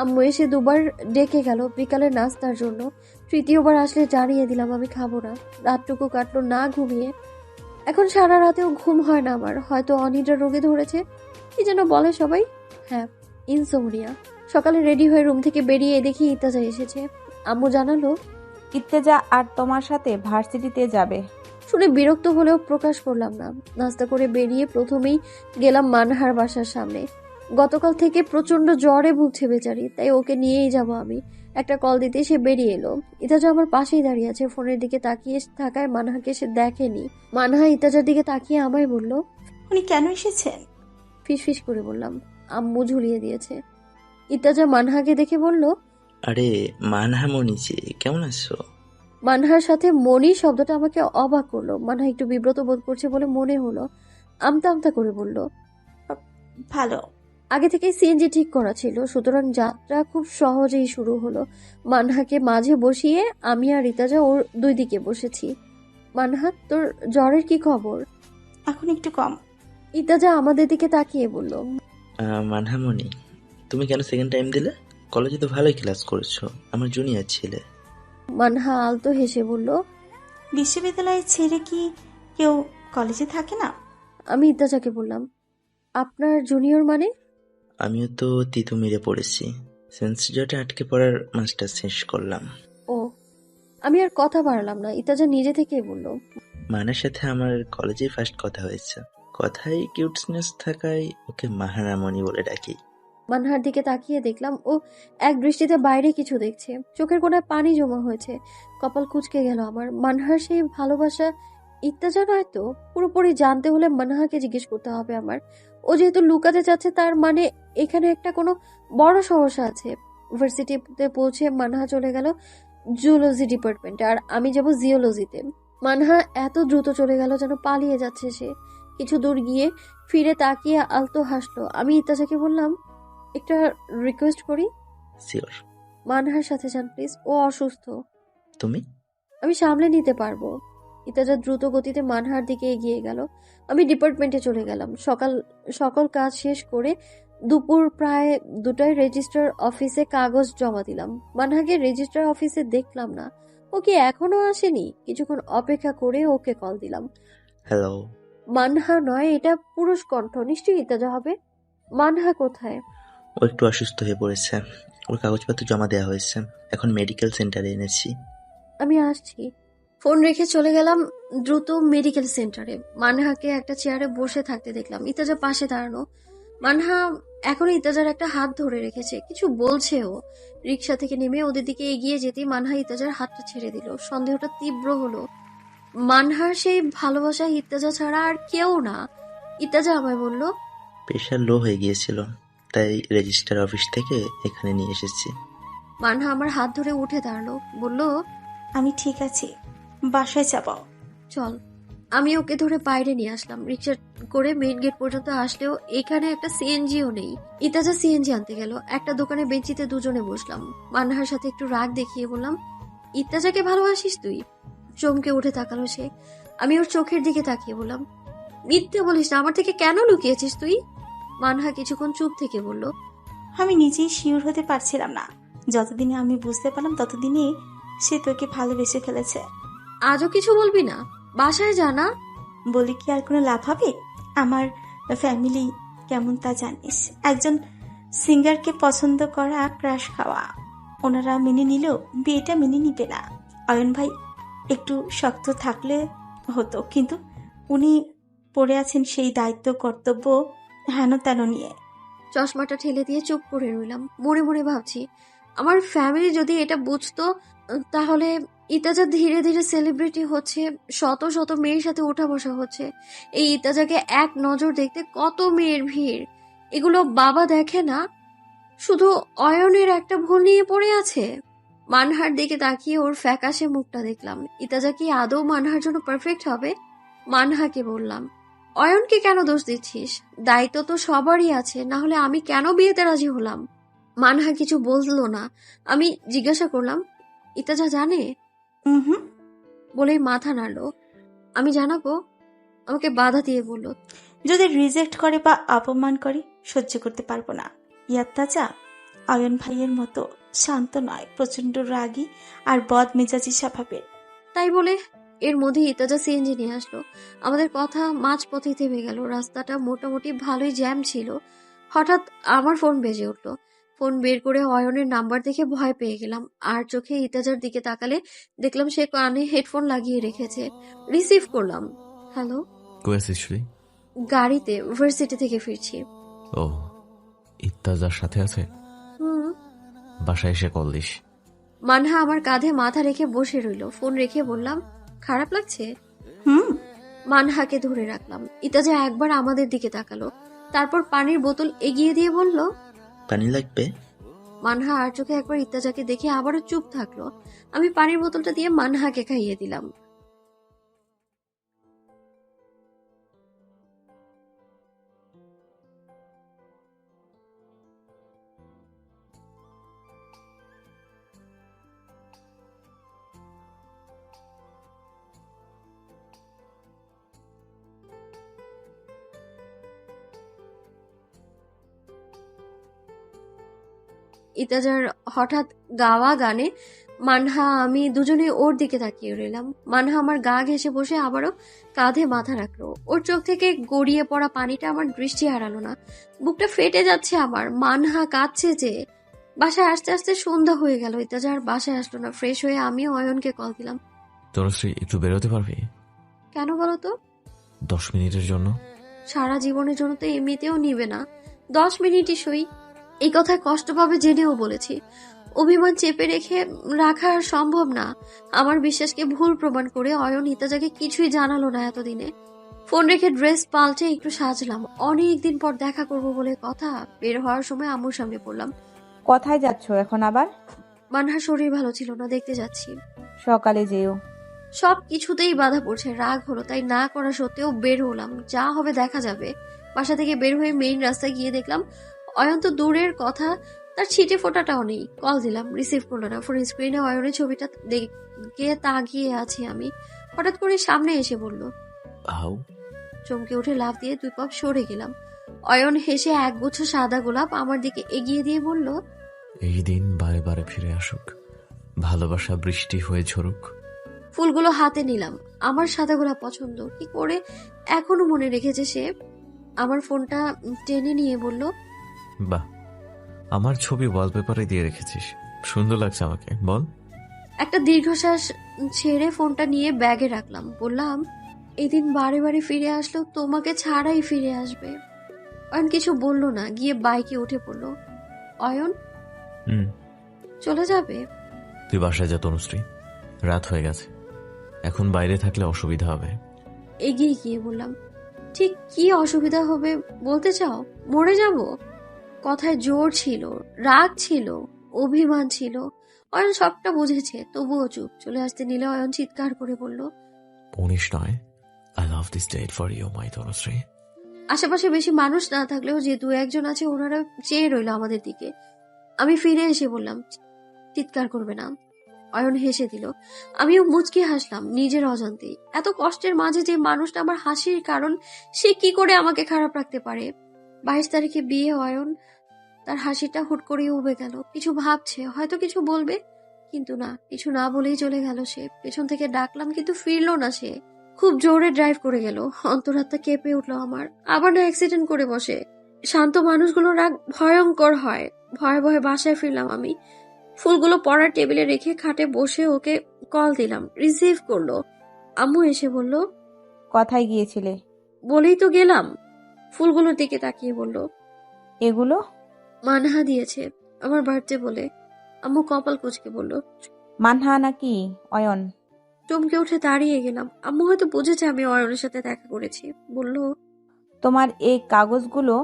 আম্মু এসে 2বার ডেকে গেল বিকালের নাস্তার জন্য। তৃতীয়বার আসলে জানিয়ে দিলাম আমি খাবো না। রাতটুকু কাটলো না ঘুমিয়ে। এখন সারা রাতেও ঘুম হয় না আমার। হয়তো অনিদ্রা রোগে ধরেছে, কি যেন বলে সবাই। হ্যাঁ, ইনসোমনিয়া। সকালে রেডি হয়ে রুম থেকে বেরিয়ে দেখি ইত্যাজা এসেছে। আম্মু জানালো, ইত্তেজা আর তোমার সাথে ভার্সিটিতে যাবে। শুনে বিরক্ত হলেও প্রকাশ করলাম না। নাস্তা করে বেরিয়ে প্রথমেই গেলাম মানহার বাসার সামনে। গতকাল থেকে প্রচন্ড জ্বরে ভুগছে বেচারি, তাই ওকে নিয়েই যাব আমি। একটা কল দিতে সে বেরিয়ে এলো। ইতাজা আমার পাশেই দাঁড়িয়ে আছে, ফোনের দিকে তাকিয়ে থাকায় মানহাকে সে দেখেনি। মানহা ইতাজার দিকে তাকিয়ে আমায় বলল, উনি কেন এসেছেন? ফিসফিস করে বললাম। আম্মু ঝুলিয়ে দিয়েছে। ইতাজা মানহাকে দেখে বলল, আরে মানহা মনিজি, কেমন আছো? মানহার সাথে মনি শব্দটা আমাকে অবাক করলো। মানহা একটু বিব্রত বোধ করছে বলে মনে হলো। আমতা আমতা করে বলল, ভালো। আগে থেকেই সিএনজি ঠিক করা ছিল, সুতরাং যাত্রা খুব সহজেই শুরু হলো। মানহাকে মাঝে বসিয়ে আমি আর ইতাজা ওর দুই দিকে বসেছি। মানহা, তোর জ্বরের কি খবর? এখন একটু কম। ইতাজা আমাদের দিকে তাকিয়ে বলল, মানহা মনি, তুমি কেন সেকেন্ড টাইম দিলে? কলেজে তো ভালোই ক্লাস করেছো, আমার জুনিয়র ছিলে। মানহা আলতো হেসে বলল, বিশ্ববিদ্যালয়ের ছেড়ে কি কেউ কলেজে থাকে না? আমি ইতাজাকে বললাম, আপনার জুনিয়র মানে? আমিও তো তিতুমিরে পড়েছি, সেন্সিজটে আটকে পড়ার মাস্টার শেষ করলাম। ও, আমি আর কথা বাড়ালাম না, ইতাজা নিজে থেকেই বলল। মানের সাথে আমার কলেজে ফার্স্ট কথা হয়েছে। কথায় কিউটনেস থাকায় ওকে মাহারামণি বলে ডাকি। মানহার দিকে তাকিয়ে দেখলাম ও এক দৃষ্টিতে বাইরে কিছু দেখছে, চোখের কোণায় পানি জমা হয়েছে। কপাল কুঁচকে গেল আমার। মানহার সেই ভালোবাসা ইত্যাজা নয় তো? পুরোপুরি জানতে হলে মানহাকে জিজ্ঞেস করতে হবে আমার। ও যেহেতু লুকাতে চাচ্ছে, তার মানে এখানে একটা কোনো বড় সমস্যা আছে। ভার্সিটিতে পৌঁছে মানহা চলে গেল জুলজি ডিপার্টমেন্টে, আর আমি যাব জিওলজিতে। মানহা এত দ্রুত চলে গেল যেন পালিয়ে যাচ্ছে সে। কিছু দূর গিয়ে ফিরে তাকিয়ে আলতো হাসলো। আমি ইত্যাজাকে বললাম, একটা রিকোয়েস্ট করি। শিওর। মানহার সাথে যান প্লিজ, ও অসুস্থ। তুমি? আমি সামলে নিতে পারবো। ইতাজা দ্রুত গতিতে মানহার দিকে এগিয়ে গেল। আমি ডিপার্টমেন্টে চলে গেলাম। সকল কাজ শেষ করে দুপুর প্রায় 2টায় রেজিস্ট্রার অফিসে কাগজ জমা দিলাম। মানহাকে রেজিস্ট্রার অফিসে দেখলাম না। ও কি এখনো আসেনি? কিছুক্ষণ অপেক্ষা করে ওকে কল দিলাম। হ্যালো। মানহা নয়, এটা পুরুষ কণ্ঠ, নিশ্চয়ই ইতাজা হবে। মানহা কোথায়? ও একটু অসুস্থ হয়ে পড়েছে। ওর কাগজপত্র জমা দেওয়া হয়েছে। এখন মেডিকেল সেন্টারে এনেছি। আমি আসছি। ফোন রেখে চলে গেলাম দ্রুত মেডিকেল সেন্টারে। মানহাকে একটা চেয়ারে বসে থাকতে দেখলাম। ইতাজা পাশে দাঁড়ানো। মানহা এখনো ইতাজার একটা হাত ধরে রেখেছে, কিছু বলছে ও। রিক্সা থেকে নেমে ওদের দিকে এগিয়ে যেতেই মানহা ইতাজার হাতটা ছেড়ে দিল। সন্দেহটা তীব্র হলো। মানহার সেই ভালোবাসা ইতাজা ছাড়া আর কেউ না। ইতাজা আমায় বলল, প্রেশার লো হয়ে গিয়েছিল, তাই রেজিস্ট্রার অফিস থেকে এখানে নিয়ে এসেছি। মানহা আমার হাত ধরে উঠে দাঁড়ালো, বলল, আমি ঠিক আছি, বাসায় যাব। চল। আমি ওকে ধরে বাইরে নিয়ে আসলাম। রিক্সা করে মেইন গেট পর্যন্ত আসলেও এখানে একটা সিএনজিও নেই। ইতাজা সিএনজি আনতে গেল। একটা দোকানে বেঞ্চিতে দুজনে বসলাম। মানহার সাথে একটু রাগ দেখিয়ে বললাম, ইতাজাকে ভালোবাসিস তুই? চমকে উঠে তাকালো সে। আমি ওর চোখের দিকে তাকিয়ে বললাম, মিথ্যে বলিস না, আমার থেকে কেন লুকিয়েছিস তুই? মানহা কিছুক্ষণ চুপ থেকে বলল, আমি নিজেই শিওর হতে পারছিলাম না। যতদিনে আমি বুঝতে পারলাম ততদিনে সে তোকে ভালোবেসে ফেলেছে। আজও কিছু বলবি না? বাসায় জানা। বলি কি আর কোনো লাভ হবে? আমার ফ্যামিলি কেমন তা জানিস। একজন সিঙ্গারকে পছন্দ করা, ক্রাশ খাওয়া, ওনারা মেনে নিলেও বিয়েটা মেনে নিবে না। অয়ন ভাই একটু শক্ত থাকলে হতো, কিন্তু উনি পড়ে আছেন সেই দায়িত্ব কর্তব্য হেন তেন নিয়ে। চশমাটা ঠেলে দিয়ে চুপ করে রইলাম। মনে মনে ভাবছি, আমার ফ্যামিলি যদি এটা বুঝতো, তাহলে ইতাজা ধীরে ধীরে সেলিব্রিটি হচ্ছে, শত শত মেয়ের সাথে ওঠা বসা হচ্ছে। এই ইতাজাকে এক নজর দেখতে কত মেয়ের ভিড়। এগুলো বাবা দেখে না, শুধু অয়নের একটা ভুল নিয়ে পড়ে আছে। মানহার দিকে তাকিয়ে ওর ফ্যাকাশে মুখটা দেখলাম। ইতাজা কি আদৌ মানহার জন্য পারফেক্ট হবে? মানহাকে বললাম, অয়নকে কেন দোষ দিচ্ছিস? দায়িত্ব তো সবারই আছে, না হলে আমি কেন বিয়েতে রাজি হলাম? মানহা কিছু বললো না। আমি জিজ্ঞাসা করলাম, ইতাজা জানে? হুম, বলেই মাথা নাড়লো। আমি জানাবো? আমাকে বাধা দিয়ে বলল, যদি রিজেক্ট করে বা অপমান করে সহ্য করতে পারবো না। ইয়াত্তাজা অয়ন ভাইয়ের মতো শান্ত নয়, প্রচন্ড রাগী আর বদ মেজাজি স্বভাবের। তাই বলে এর মধ্যে ইতাজা সিএনজি নিয়ে আসলো। আমাদের কথা মাঝপথে থেমে গেল। রাস্তাটা মোটামুটি ভালোই জ্যাম ছিল। হঠাৎ আমার ফোন বেজে উঠলো। ফোন বের করে অয়নের নাম্বার দেখে ভয় পেয়ে গেলাম। আর চোখে ইতাজার দিকে তাকালে দেখলাম সে কানে হেডফোন লাগিয়ে রেখেছে। রিসিভ করলাম। হ্যালো। কই আছিস তুই? গাড়িতে, ভার্সিটি থেকে ফিরছি। ও, ইত্তাজার সাথে আছে? হুম। বাসায় এসে কল দিস। মানহা আমার কাঁধে মাথা রেখে বসে রইল। ফোন রেখে বললাম, খারাপ লাগছে? হুম। মানহাকে ধরে রাখলাম। ইতাজা একবার আমাদের দিকে তাকালো, তারপর পানির বোতল এগিয়ে দিয়ে বলল, পানি লাগবে? মানহা আর চোখে একবার ইত্তাজাকে দেখে আবারও চুপ থাকলো। আমি পানির বোতলটা দিয়ে মানহাকে খাইয়ে দিলাম। ইতাজার হঠাৎ গাওয়া গানে মানহা আমি দুজনে ওর দিকে তাকিয়ে রইলাম। মানহা আমার গা ঘেঁষে বসে আবারও কাঁধে মাথা রাখলো। ওর চোখ থেকে গড়িয়ে পড়া পানিটা আমার দৃষ্টি হারালো না। বুকটা ফেটে যাচ্ছে আমার। মানহা কাঁদছে যে। বাসায় আসতে আসতে সন্ধ্যা হয়ে গেল। ইত্তেজা আর বাসায় আসলো না। ফ্রেশ হয়ে আমিও অয়নকে কল দিলাম। তনুশ্রী, একটু বেরোতে পারবি? কেন বলো তো? 10 মিনিটের জন্য। সারা জীবনের জন্য তো এমনিতেও নিবে না, 10 মিনিটই সই। এই কথায় কষ্ট পাবে জেনেও বলেছি। অভিমান চেপে রাখা আর সম্ভব না। আমার বিশ্বাসকে ভুল প্রমাণ করে অয়ন ইত্তেজাকে কিছুই জানালো না এতদিনে। ফোন রেখে ড্রেস পাল্টে একটু সাজলাম। অনেকদিন পর দেখা করব বলে কথা। বের হওয়ার সময় আম্মুর সামনে পড়লাম। কোথায় যাচ্ছ এখন আবার? মানহার শরীর ভালো ছিল না, দেখতে যাচ্ছি। সকালে যেও। সব কিছুতেই বাধা পড়ছে, রাগ হলো, তাই না করা সত্ত্বেও বের হলাম। যা হবে দেখা যাবে। বাসা থেকে বের হয়ে মেইন রাস্তায় গিয়ে দেখলাম অয়ন তো দূরের কথা, তার ছিটে ফোটাটাও নেই। কল দিলাম, রিসিভ করলো না। ফোন স্ক্রিনে অয়নের ছবিটা দেখে তাকিয়ে আছি আমি। হঠাৎ করে সামনে এসে বলল। হাউ? চমকে উঠে লাফ দিয়ে 2 পাপ সরে গেলাম। অয়ন হেসে একগুচ্ছ সাদা গোলাপ আমার দিকে এগিয়ে দিয়ে বলল, এই দিন বারে বারে ফিরে আসুক, ভালোবাসা বৃষ্টি হয়ে ঝরুক। ফুলগুলো হাতে নিলাম। আমার সাদা গোলাপ পছন্দ, কি করে এখনো মনে রেখেছে সে। আমার ফোনটা টেনে নিয়ে বলল, বাহ, আমার ছবি ওয়ালপেপারে দিয়ে রেখেছিস, সুন্দর লাগছে আমাকে, বল। একটা দীর্ঘশ্বাস ছেড়ে ফোনটা নিয়ে ব্যাগে রাখলাম। বললাম, এদিন বারে বারে ফিরে আসলেও তোমাকে ছাড়াই ফিরে আসবে। অয়ন কিছু বলল না, গিয়ে বাইকে উঠে পড়লো। অয়ন চলে যাবে? তুই বাসায় যা তনুশ্রী, রাত হয়ে গেছে, এখন বাইরে থাকলে অসুবিধা হবে। এগিয়ে গিয়ে বললাম, ঠিক কি অসুবিধা হবে বলতে চাও? মরে যাব? কথায় জোর ছিল, রাগ ছিল, অভিমান ছিল। অয়ন সবটা বুঝেছে, তবুও চুপ। চলে আসতে নিলে অয়ন চিৎকার করে বলল, 19 নয়, I love this date for you my Tanushree. আশেপাশে বেশি মানুষ না থাকলেও যে 2-1 জন আছে ওনারা চেয়ে রইল আমাদের দিকে। আমি ফিরে এসে বললাম, চিৎকার করবে না। অয়ন হেসে দিল। আমিও মুচকি হাসলাম নিজের অজান্তেই। এত কষ্টের মাঝে যে মানুষটা আমার হাসির কারণ, সে কি করে আমাকে খারাপ রাখতে পারে? 22 তারিখে বিয়ে। অয়ন তার হাসিটা হুট করেই উবে গেল। কিছু ভাবছে, হয়তো কিছু বলবে, কিন্তু না, কিছু না বলেই চলে গেল সে। পেছন থেকে ডাকলাম কিন্তু ফিরলো না সে। খুব জোরে ড্রাইভ করে গেল। অন্তরাত্মা কেঁপে উঠলো আমার। আবার না অ্যাক্সিডেন্ট করে বসে। শান্ত মানুষগুলোর রাগ ভয়ঙ্কর হয়। ভয়ে ভয়ে বাসায় ফিরলাম আমি। ফুলগুলো পড়ার টেবিলে রেখে খাটে বসে ওকে কল দিলাম, রিসিভ করলো। আম্মু এসে বলল, কোথায় গিয়েছিলে? বলেই তো গেলাম। ফুলগুলোর দিকে তাকিয়ে বলল, এগুলো? মানহা দিয়েছে আমার বার্থডে বলে। আম্মু কপাল কুঁচকে বলল। মানহা নাকি অয়ন? চমকে উঠে দাঁড়িয়ে গেলাম। আম্মু হয়তো বুঝেছে আমি অয়নের সাথে দেখা করেছি। বলল, তোমার এই কাগজগুলো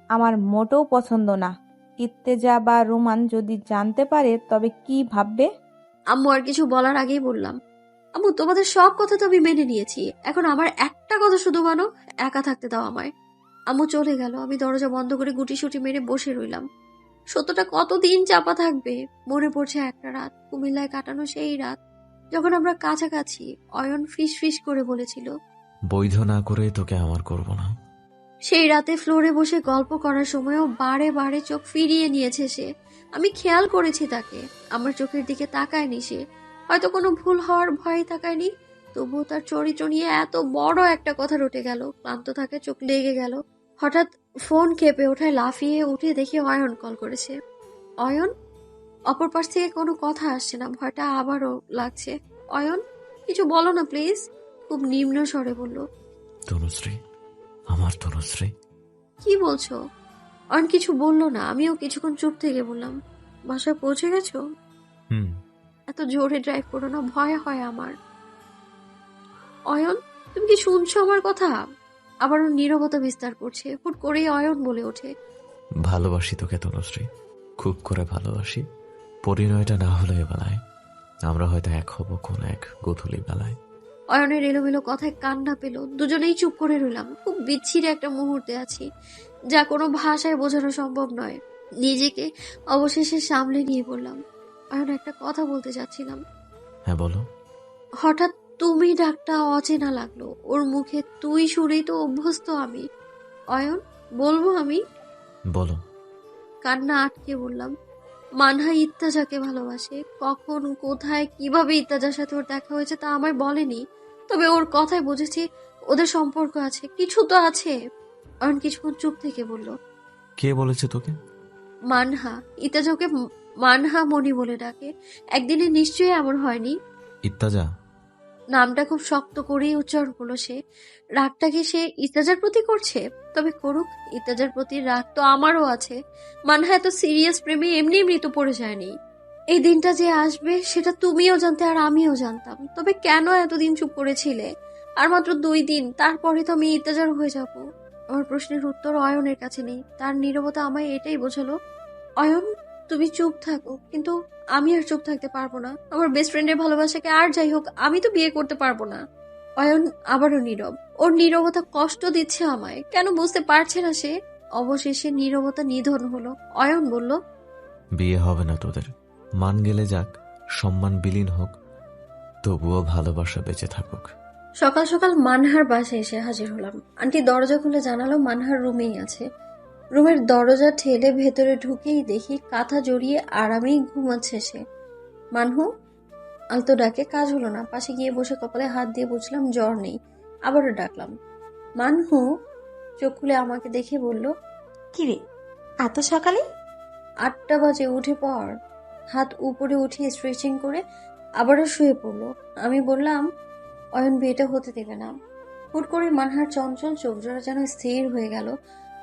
আমার মোটেও পছন্দ না। ইত্তেজা বা রোমান যদি জানতে পারে তবে কি ভাববে? আম্মু আর কিছু বলার আগেই বললাম, আম্মু তোমাদের সব কথা তো আমি মেনে নিয়েছি, এখন আমার একটা কথা শুধু মানো, একা থাকতে দাও আমায়। আম্মু চলে গেল। আমি দরজা বন্ধ করে গুটিসুটি মেরে বসে রইলাম। সত্যটা কতদিন চাপা থাকবে? মনে পড়ছে একটা রাত, কুমিল্লায় কাটানো সেই রাত, যখন আমরা কাছাকাছি। অয়ন ফিস ফিস করে বলেছিল, বৈধ না করে তোকে আমার করব না। সেই রাতে ফ্লোরে বসে গল্প করার সময়ও বারে বারে চোখ ফিরিয়ে নিয়েছে সে। আমি খেয়াল করেছি তাকে, আমার চোখের দিকে তাকায়নি সে। হয়তো কোনো ভুল হওয়ার ভয়ে তাকায়নি, তবুও তার চরিত্র নিয়ে এত বড় একটা কথা রটে গেল। ক্লান্ত থাকে, চোখ লেগে গেল। হঠাৎ ফোন কেঁপে ওঠায় লাফিয়ে উঠে দেখি অয়ন কল করেছে। অয়ন? অপর পাশ থেকে কোনো কথা আসছে না। ভয়টা আবারও লাগছে। অয়ন, কিছু বলো না প্লিজ। খুব নিম্ন স্বরে বলল। তনুশ্রী, আমার তনুশ্রী। কি বলছো? অয়ন কিছু বললো না। আমিও কিছুক্ষণ চুপ থেকে বললাম, বাসায় পৌঁছে গেছো? এত জোরে ড্রাইভ করো না, ভয় হয় আমার। অয়ন, তুমি কি শুনছো আমার কথা? আবারও নীরবতা বিস্তার করছে। হুট করেই অয়ন বলে ওঠে, ভালোবাসি তোকে তনুশ্রী, খুব করে ভালোবাসি। পরিণয়টা না হলে বেলায় আমরা হয়তো এক হব কোন এক গোধূলি বেলায়। অয়নের এলোমেলো কথায় কান্না পেল। দুজনেই চুপ করে রইলাম। খুব বিচ্ছিরি একটা মুহূর্তে আছি, যা কোনো ভাষায় বোঝানো সম্ভব নয়। নিজেকে অবশেষে সামলে নিয়ে বললাম, অয়ন, একটা কথা বলতে চাচ্ছিলাম। হ্যাঁ বলো। হঠাৎ তুমি ডাকটা অচেনা লাগলো। ওর মুখে তুই শুনেই তো অভ্যস্ত আমি। অয়ন, বলবো আমি? বলো। কান্না আটকে বললাম, মানহা ইত্তেজাকে ভালোবাসে। কখন, কোথায়, কিভাবে ইত্তেজার সাথে ওর দেখা হয়েছে তা আমায় বলেনি, তবে ওর কথায় বুঝেছি ওদের সম্পর্ক আছে, কিছু তো আছে। অয়ন কিছুক্ষণ চুপ থেকে বলল, কে বলেছে তোকে? মানহা। ইত্তেজা ওকে মানহা মনি বলে ডাকে। একদিনে নিশ্চয়ই এমন হয়নি। ইত্তাজা, নামটা খুব শক্ত করেই উচ্চারণ করলো সে। রাগটা কি সে ইত্তেজার প্রতি করছে? তবে করুক, ইত্তেজার প্রতি রাগ তো আমারও আছে। মানহা এত সিরিয়াস প্রেমে এমনি এমনি তো পড়ে যায়নি। এই দিনটা যে আসবে সেটা তুমিও জানতে আর আমিও জানতাম। তবে কেন এতদিন চুপ করেছিলে? আর মাত্র 2 দিন, তারপরে তো আমি ইত্তেজার হয়ে যাব। আমার প্রশ্নের উত্তর অয়নের কাছে নেই। তার নীরবতা আমায় এটাই বোঝালো, অয়ন তুমি চুপ থাকো, কিন্তু আমি আর চুপ থাকতে পারবো না। আমার বেস্ট ফ্রেন্ডের ভালোবাসাকে আর যাই হোক আমি তো বিয়ে করতে পারবো না। অয়ন আবারও নীরব। ওর নীরবতা কষ্ট দিচ্ছে আমায়। কেন বুঝতে পারছে না সে? অবশেষে নীরবতা নিধন হলো। অয়ন বলল, বিয়ে হবে না তোদের। মান গেলে যাক, সম্মান বিলীন হোক, তবুও ভালোবাসা বেঁচে থাকুক। সকাল সকাল মানহার বাসায় এসে হাজির হলাম। আন্টি দরজা খুলে জানালো মানহার রুমেই আছে। রুমের দরজা ঠেলে ভেতরে ঢুকেই দেখি কাঁথা জড়িয়ে আরামেই ঘুমাচ্ছে সে। মানহু আলতো ডাকে কাজ হলো না। পাশে গিয়ে বসে কপালে হাত দিয়ে বুঝলাম জ্বর নেই। আবারও ডাকলাম, মানহু। চোখ খুলে আমাকে দেখে বলল, কিরে এত সকালে? 8টা বাজে, উঠে পড়। হাত উপরে উঠিয়ে স্ট্রেচিং করে আবারও শুয়ে পড়লো। আমি বললাম, অয়ন বিয়েটা হতে দেবে না। হুট করে মানহার চঞ্চল চোখ জোড়া যেন স্থির হয়ে গেল।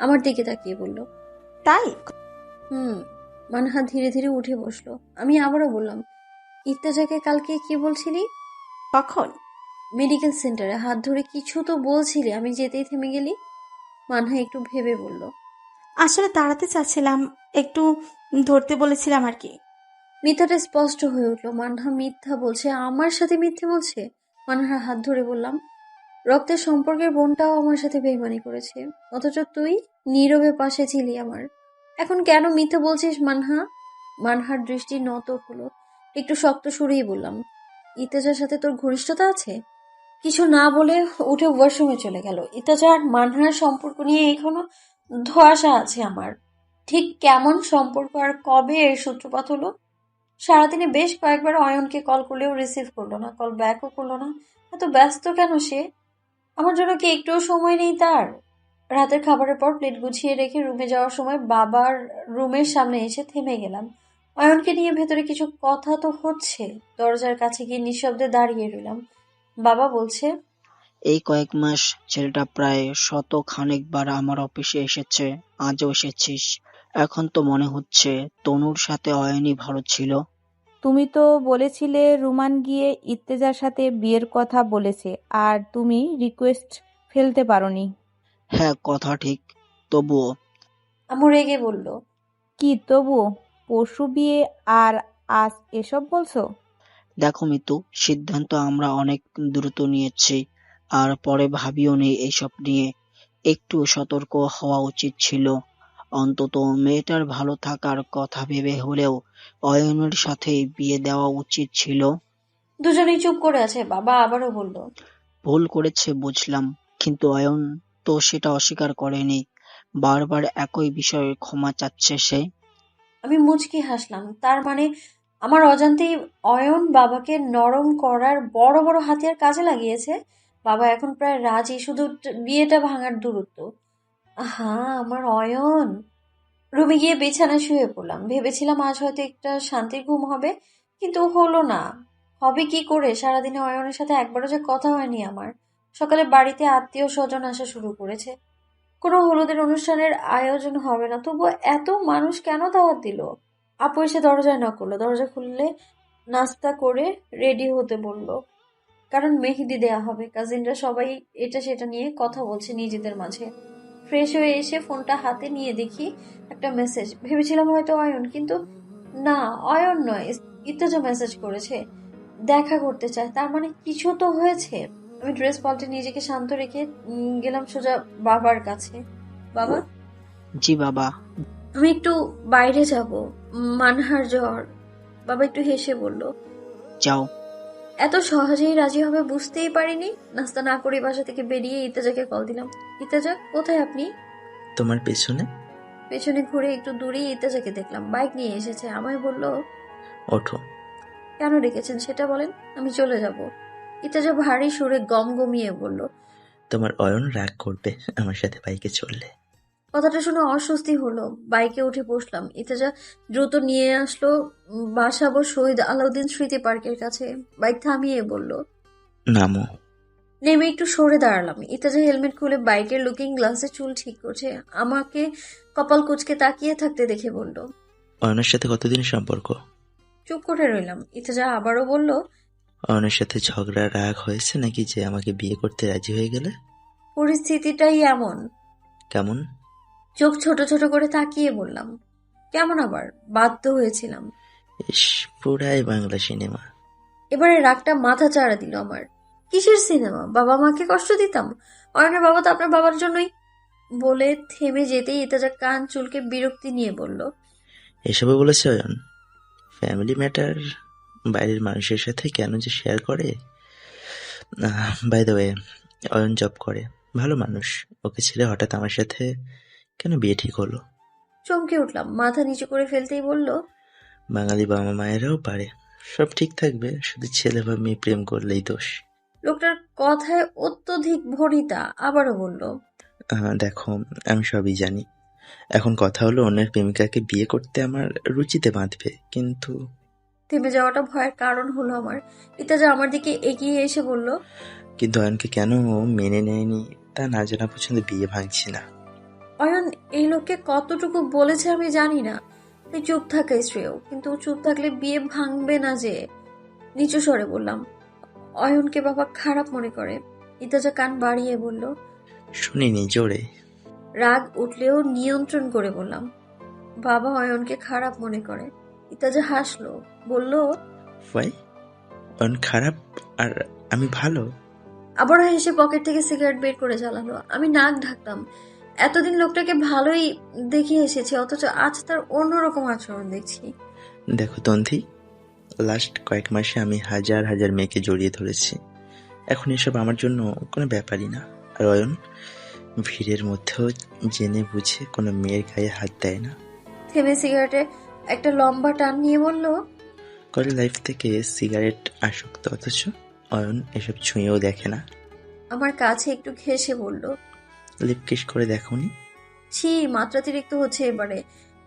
আমার দিকে তাকিয়ে বলল, তাই? মানহা ধীরে ধীরে উঠে বসলো। আমি আবারও বললাম, ইত্তেজাকে কালকে কি বলছিলি? কখন? মেডিকেল সেন্টারে হাত ধরে কিছু তো বলছিলি, আমি যেতেই থেমে গেলি। মানহা একটু ভেবে বলল, আসলে দাঁড়াতে চাচ্ছিলাম, একটু ধরতে বলেছিলাম আর কি। মিথ্যাটা স্পষ্ট হয়ে উঠলো। মানহা মিথ্যা বলছে, আমার সাথে মিথ্যে বলছে। মানহার হাত ধরে বললাম, রক্তের সম্পর্কের বোনটাও আমার সাথে বেইমানি করেছে, অথচ তুই নীরবে পাশে ছিলি আমার। এখন কেন মিথ্যে বলছিস মানহা? মানহার দৃষ্টি নত হলো। একটু শক্ত সুরেই বললাম, ইত্তেজার সাথে তোর ঘনিষ্ঠতা আছে? কিছু না বলে উঠে ওয়াশরুমে চলে গেল। ইত্তেজা আর মানহার সম্পর্ক নিয়ে এখনো ধোঁয়াশা আছে আমার। ঠিক কেমন সম্পর্ক আর কবে এর সূত্রপাত হলো? সারাদিনে বেশ কয়েকবার অয়নকে কল করলেও রিসিভ করলো না, কল ব্যাকও করলো না। এত ব্যস্ত কেন সে? আমার জন্য কি একটুও সময় নেই তার? রাতের খাবারের পর প্লেট গুছিয়ে রেখে রুমে যাওয়ার সময় বাবার রুমের সামনে এসে থেমে গেলাম। অয়নকে নিয়ে ভেতরে কিছু কথা তো হচ্ছে। দরজার কাছে গিয়ে নিঃশব্দে দাঁড়িয়ে রইলাম। বাবা বলছে, এই কয়েক মাস ছেলেটা প্রায় 100 খানেকবার আমার অফিসে এসেছে, আজও এসেছিস। এখন তো মনে হচ্ছে তনুর সাথে অয়নই ভালো ছিল। তুমি তো বলেছিলে রুমান গিয়ে ইত্তেজার সাথে বিয়ের কথা বলেছে আর তুমি রিকোয়েস্ট ফেলতে পারোনি। হ্যাঁ, কথা ঠিক। তবুও আম্মু রেগে বলল, কি তবুও? পরশু বিয়ে আর আজ এসব বলছো? দেখো মিতু, সিদ্ধান্ত আমরা অনেক দ্রুত নিয়েছি, আর পরে ভাবিও নেই এইসব নিয়ে। একটু সতর্ক হওয়া উচিত ছিল। অন্তত মেয়েটার ভালো থাকার কথা ভেবে হলেও অয়নের সাথে বিয়ে দেওয়া উচিত ছিল। দুজনেই চুপ করে আছে। বাবা আবারও বলল, ভুল করেছে বুঝলাম, কিন্তু অয়ন তো সেটা অস্বীকার করেনি। বারবার একই বিষয়ে ক্ষমা চাচ্ছে সে। আমি মুচকি হাসলাম। তার মানে আমার অজান্তেই অয়ন বাবাকে নরম করার বড় বড় হাতিয়ার কাজে লাগিয়েছে। বাবা এখন প্রায় রাজি, শুধু বিয়েটা ভাঙার দূরত্ব। হ্যাঁ, আমার অয়ন। রুমে গিয়ে বিছানায় শুয়ে পড়লাম। ভেবেছিলাম আজ হয়তো একটা শান্তির ঘুম হবে, কিন্তু হলো না। হবে কি করে? সারাদিনে অয়নের সাথে একবারও যে কথা হয়নি আমার। সকালে বাড়িতে আত্মীয় স্বজন আসা শুরু করেছে। কোনো হলুদের অনুষ্ঠানের আয়োজন হবে না, তবুও এত মানুষ কেন দাওয়াত দিল? আপু এসে দরজায় নক করলো। দরজা খুললে নাস্তা করে রেডি হতে বলল, কারণ মেহেদি দেয়া হবে। কাজিনরা সবাই এটা সেটা নিয়ে কথা বলছে নিজেদের মাঝে। ফ্রেশ হয়ে এসে ফোনটা হাতে নিয়ে দেখি একটা মেসেজ। ভেবেছিলাম হয়তো অয়ন, কিন্তু না, অয়ন নয়, ইত্তেজা মেসেজ করেছে, দেখা করতে চায়। তার মানে কিছু তো হয়েছে। আমি ড্রেস পাল্টে নিজেকে শান্ত রেখে গেলাম সোজা বাবার কাছে। বাবা, জি বাবা। আমি একটু বাইরে যাব, মানহার জ্বর। বাবা একটু হেসে বলল, যাও। এত সহজেই রাজি হবে বুঝতেই পারিনি। নাস্তা না করে বাসা থেকে বেরিয়ে ইত্তেজাকে কল দিলাম। ইত্তেজা, কোথায় আপনি? তোমার পেছনে। পেছনে ঘুরে একটু দূরেই ইত্তেজাকে দেখলাম, বাইক নিয়ে এসেছে। আমায় বলল, ওঠো। কেন ডেকেছেন সেটা বলেন, আমি চলে যাব। ইত্তেজা ভারী সুরে গম গমিয়ে বলল, তোমার অয়ন রাগ করবে আমার সাথে বাইকে চললে। কথাটা শুনে অস্বস্তি হলো। বাইকে উঠে বসলাম। ইতেজা দ্রুত নিয়ে আসলো বাসাবো শহীদ আলাউদ্দিন স্মৃতি পার্কের কাছে। বাইক থামিয়ে বলল। নামো। নেমে একটু সরে দাঁড়ালাম। ইতেজা হেলমেট খুলে বাইকের লুকিং গ্লাসে চুল ঠিক করছে। আমাকে কপাল কুঁচকে তাকিয়ে থাকতে দেখে বলল। অয়নের সাথে কতদিনের সম্পর্ক? চুপ করে রইলাম। ইতেজা আবারও বলল। অয়নের সাথে ঝগড়া রাগ হয়েছে নাকি যে আমাকে বিয়ে করতে রাজি হয়ে গেলে? পরিস্থিতিটাই এমন। কেমন? চোখ ছোট ছোট করে তাকিয়ে বললাম। কেমন আবার? বাধ্য হয়েছিলাম। ইস, পুরাই বাংলা সিনেমা। এবারে রাগটা মাথা চাড়া দিল আমার। কিসের সিনেমা? বাবা মাকে কষ্ট দিতাম? অয়নের বাবা তো আপনার বাবার জন্যই। বলে থেমে যেতেই ইতেজা কান চুলকে বিরক্তি নিয়ে বলল। এসবও বলেছে অয়ন? ফ্যামিলি ম্যাটার বাইরের মানুষের সাথে কেন যে শেয়ার করে। By the way, Ayan job করে, ভালো মানুষ। ওকে ছেড়ে হঠাৎ আমার সাথে কেন বিয়ে ঠিক হলো? চমকে উঠলাম। মাথা নিচু করে ফেলতেই বলল। বাঙালি বাবা মায়েরাও পারে, সব ঠিক থাকবে, শুধু ছেলে বা মেয়ে প্রেম করলেই দোষ। লোকটার কথায় অত্যধিক ভনিতা। আবারও বলল। দেখো, আমি সবই জানি। এখন কথা হলো অন্যের প্রেমিকাকে বিয়ে করতে আমার রুচিতে বাঁধবে, কিন্তু থেমে যাওয়াটা ভয়ের কারণ হলো আমার। ইতেজা আমার দিকে এগিয়ে এসে বলল। কিন্তু অয়নকে কেন ও মেনে নেয়নি তা না জানা পর্যন্ত বিয়ে ভাঙছি না। অয়ন এই লোককে কতটুকু বলেছে আমি জানি না। তাই চুপ থাকাই শ্রেয়। কিন্তু চুপ থাকলে বিয়ে ভাঙবে না যে। নিচু স্বরে বললাম। অয়নকে বাবা খারাপ মনে করে। ইতেজা কান বাড়িয়ে বলল। শুনিনি, জোরে। রাগ উঠলেও নিয়ন্ত্রণ করে বললাম। বাবা অয়নকে খারাপ মনে করে। ইতেজা হাসলো। বলল। ভাই, অয়ন খারাপ আর আমি ভালো? আবারও হেসে পকেট থেকে সিগারেট বের করে জ্বালালো। আমি নাক ঢাকতাম। এতদিন লোকটাকে ভালোই দেখে এসেছি, অথচ আজ তার অন্যরকম আচরণ দেখছি। দেখো তন্থি, লাস্ট কয়েক মাসে আমি হাজার হাজার মেয়েকে জড়িয়ে ধরেছি। এখন এসব আমার জন্য কোনো ব্যাপারই না। আর অয়ন ভিড়ের মধ্যেও জেনে বুঝে কোনো মেয়ের গায়ে হাত দেয় না। থেমে সিগারেটে একটা লম্বা টান নিয়ে বলল। কলেজ লাইফ থেকে সিগারেট আসক্ত, অথচ অয়ন এসব ছুঁয়েও দেখে না। আমার কাছে একটু ঘেঁষে বলল। লিপ কিস করে দেখোনি? ছি, মাত্রাতিরিক্ত হচ্ছে এবারে।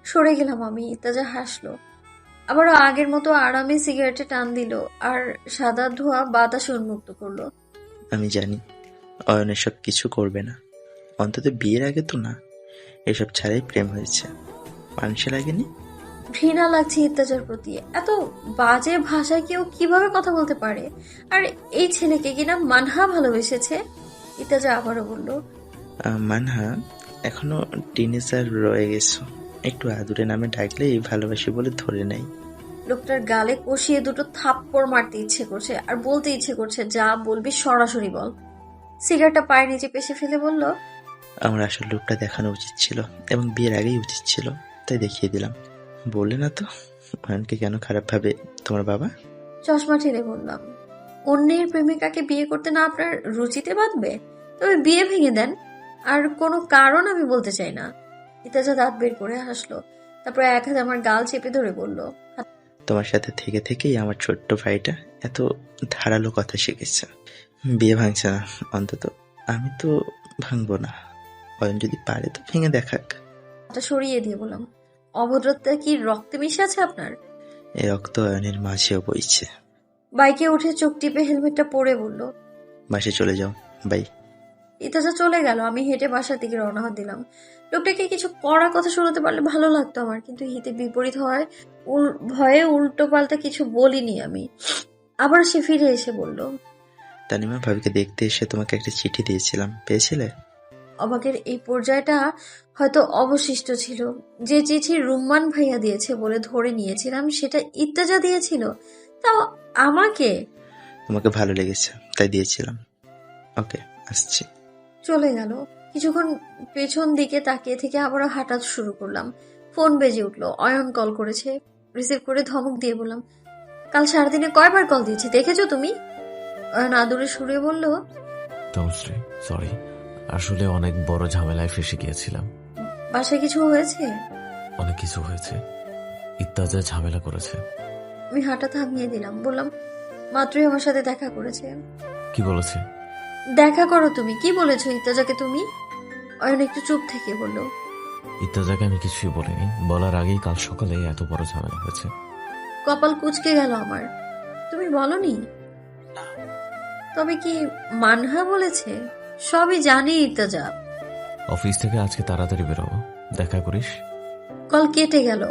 সরে গেলাম আমি। ইতেজা হাসলো। আবারও আগের মতো আরামে সিগারেটে টান দিল আর সাদা ধোঁয়া বাতাসে উন্মুক্ত করলো। আমি জানি অয়ন এসব কিছু করবে না, অন্তত বিয়ের আগে তো না। এসব ছাড়াই প্রেম হয়েছে, মানুষে লাগেনি? ঘৃণা লাগছে ইত্যাজার প্রতি। এত বাজে ভাষায় কেউ কিভাবে কথা বলতে পারে? আর এই ছেলেকে কিনা মানহা ভালোবেসেছে। ইত্যাজা আবারও বলল। মানহা, এখনো টিনেজার রয়ে গেছো, একটু আদুরে নামে ডাকলেই ভালোবাসি বলে ধরে নেই। লোকটার গালে কষিয়ে দুটো থাপ্পড় মারতে ইচ্ছে করছে আর বলতে ইচ্ছে করছে, যা বলবি সরাসরি বল। সিগারেটটা পায়ের নিচে পেশে ফেলে বলল। আমার আসল রূপটা দেখানো উচিত ছিল, এবং বিয়ের আগেই উচিত ছিল, তাই দেখিয়ে দিলাম। বললে না তো অয়নকে কেন খারাপ ভাবে তোমার বাবা? চশমা ঠেলে বললাম। অন্যের প্রেমিকাকে বিয়ে করতে না আপনার রুচিতে বাঁধবে? তবে বিয়ে ভেঙে দেন। আর কোনো কারণ আমি বলতে চাই না। ইত্যাজা দাঁত বের করে হাসলো। তারপর এক হাতে আমার গাল চেপে ধরে বলল। তোমার সাথে থেকে থেকেই আমার ছোট্ট ভাইটা এত ধারালো কথা শিখেছে। বিয়ে ভাঙছে না, অন্তত আমি তো ভাঙবো না। অয়ন যদি পারে তো ভেঙে দেখাক। হাতটা সরিয়ে দিয়ে বললাম। অভদ্রতা কি রক্তে মিশে আছে আপনার? এই রক্ত অয়নের মাঝেও বইছে। বাইকে উঠে চোখ টিপে হেলমেটটা পরে বলল। বাসে চলে যাও, বাই। ইতাজা চলে গেল। আমি হেঁটে বাসার দিকে রওনা দিলাম। লোকটাকে কিছু কড়া কথা শোনাতে পারলে ভালো লাগতো আমার, কিন্তু হিতে বিপরীত হওয়ায় ভয়ে উল্টো পাল্টা কিছু বলিনি আমি। আবার সে ফিরে এসে বলল। তানিমা ভাবিকে দেখতে এসে তোমাকে একটা চিঠি দিয়েছিলাম, পেয়েছিলে? অবাকের এই পর্যায়টা হয়তো অবশিষ্ট ছিল। যে চিঠি রুম্মান ভাইয়া দিয়েছে বলে ধরে নিয়েছিলাম, সেটা ইত্তেজা দিয়েছিল, তাও আমাকে। তোমাকে ভালো লেগেছে তাই দিয়েছিলাম। ওকে, আসছি। চলে গেল। কিছুক্ষণ পেছন দিকে তাকিয়ে থেকে আবারও হাঁটা শুরু করলাম। ফোন বেজে উঠলো। অয়ন কল করেছে। রিসিভ করে ধমক দিয়ে বললাম, কাল সারাদিনে কয়বার কল দিয়েছি দেখেছো তুমি? অয়ন আদুরে সুরে বলল। তমশ্রী, সরি, আসলে অনেক বড় ঝামেলায় ফেসে গিয়েছিলাম। বাসায় কিছু হয়েছে? অনেক কিছু হয়েছে, ইত্যাজা ঝামেলা করেছে। আমি হাঁটা থামিয়ে দিলাম। বললাম, মাত্রই আমার সাথে দেখা করেছে। কি বলেছে? দেখা করো তুমি। কি বলেছো ইত্যাজাকে তুমি? অয়ন একটু চুপ থেকে বলল, ইত্তেজাকে আমি কিছুই বলিনি, বলার আগেই কাল সকালে এত বড় ঝামেলা হয়েছে। কপাল কুঁচকে গেল আমার। তুমি বলনি? তবে কি মানহা বলেছে? সবই জানি ইর্তেজা। অফিস থেকে আজকে তাড়াতাড়ি বেরোবো, দেখা করিস। কল কেটে গেল।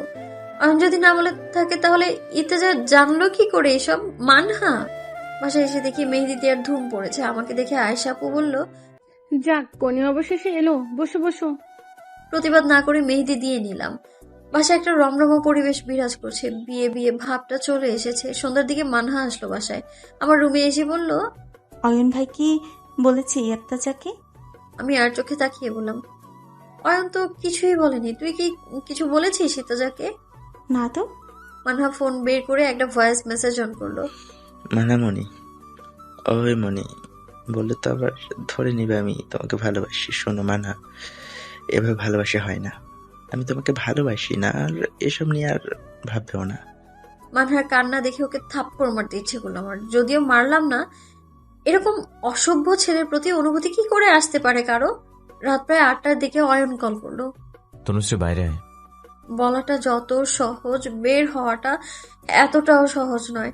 আমি যদি না বলে থাকে তাহলে ইর্তেজা জানলো কি করে এসব? মানহা বাসায় এসে দেখি মেহেদি দেওয়ার ধুম পড়েছে। আমাকে দেখে আয়েশা আপু বলল, যাক, কনে অবশেষে এলো, বসো বসো। প্রতিবাদ না করে মেহেদি দিয়ে নিলাম। বাসায় একটা রমরমা পরিবেশ বিরাজ করছে, বিয়ে বিয়ে ভাবটা চলে এসেছে। সন্ধ্যার দিকে মানহা আসলো বাসায়। আমার রুমে এসে বলল, অয়ন ভাই কি বলেছে ইর্তেজাকে? আমি আর চোখে তাকিয়ে বললাম, অয়ন তো কিছুই বলেনি। তুই কি কিছু বলেছিস ইর্তেজাকে? না তো। মানহা ফোন বের করে একটা ভয়েস মেসেজ অন করলো। মানামণি, ওই মনি বললে তো আবার ধরে নিবে আমি তোমাকে ভালোবাসি। শোনো মানা, এভাবে ভালোবাসা হয় না। আমি তোমাকে ভালোবাসি না, আর এসব নিয়ে আর ভাববেও না। মানহার কান্না দেখে ওকে থাপ্পড় মারতে ইচ্ছে করলো আমার, যদিও মারলাম না। এরকম অসভ্য ছেলের প্রতি অনুভূতি কি করে আসতে পারে কারো? রাত প্রায় 8টার দিকে অয়ন কল করলো। তনুশ্রী বাইরে আয়। বলাটা যত সহজ, বের হওয়াটা এতটাও সহজ নয়।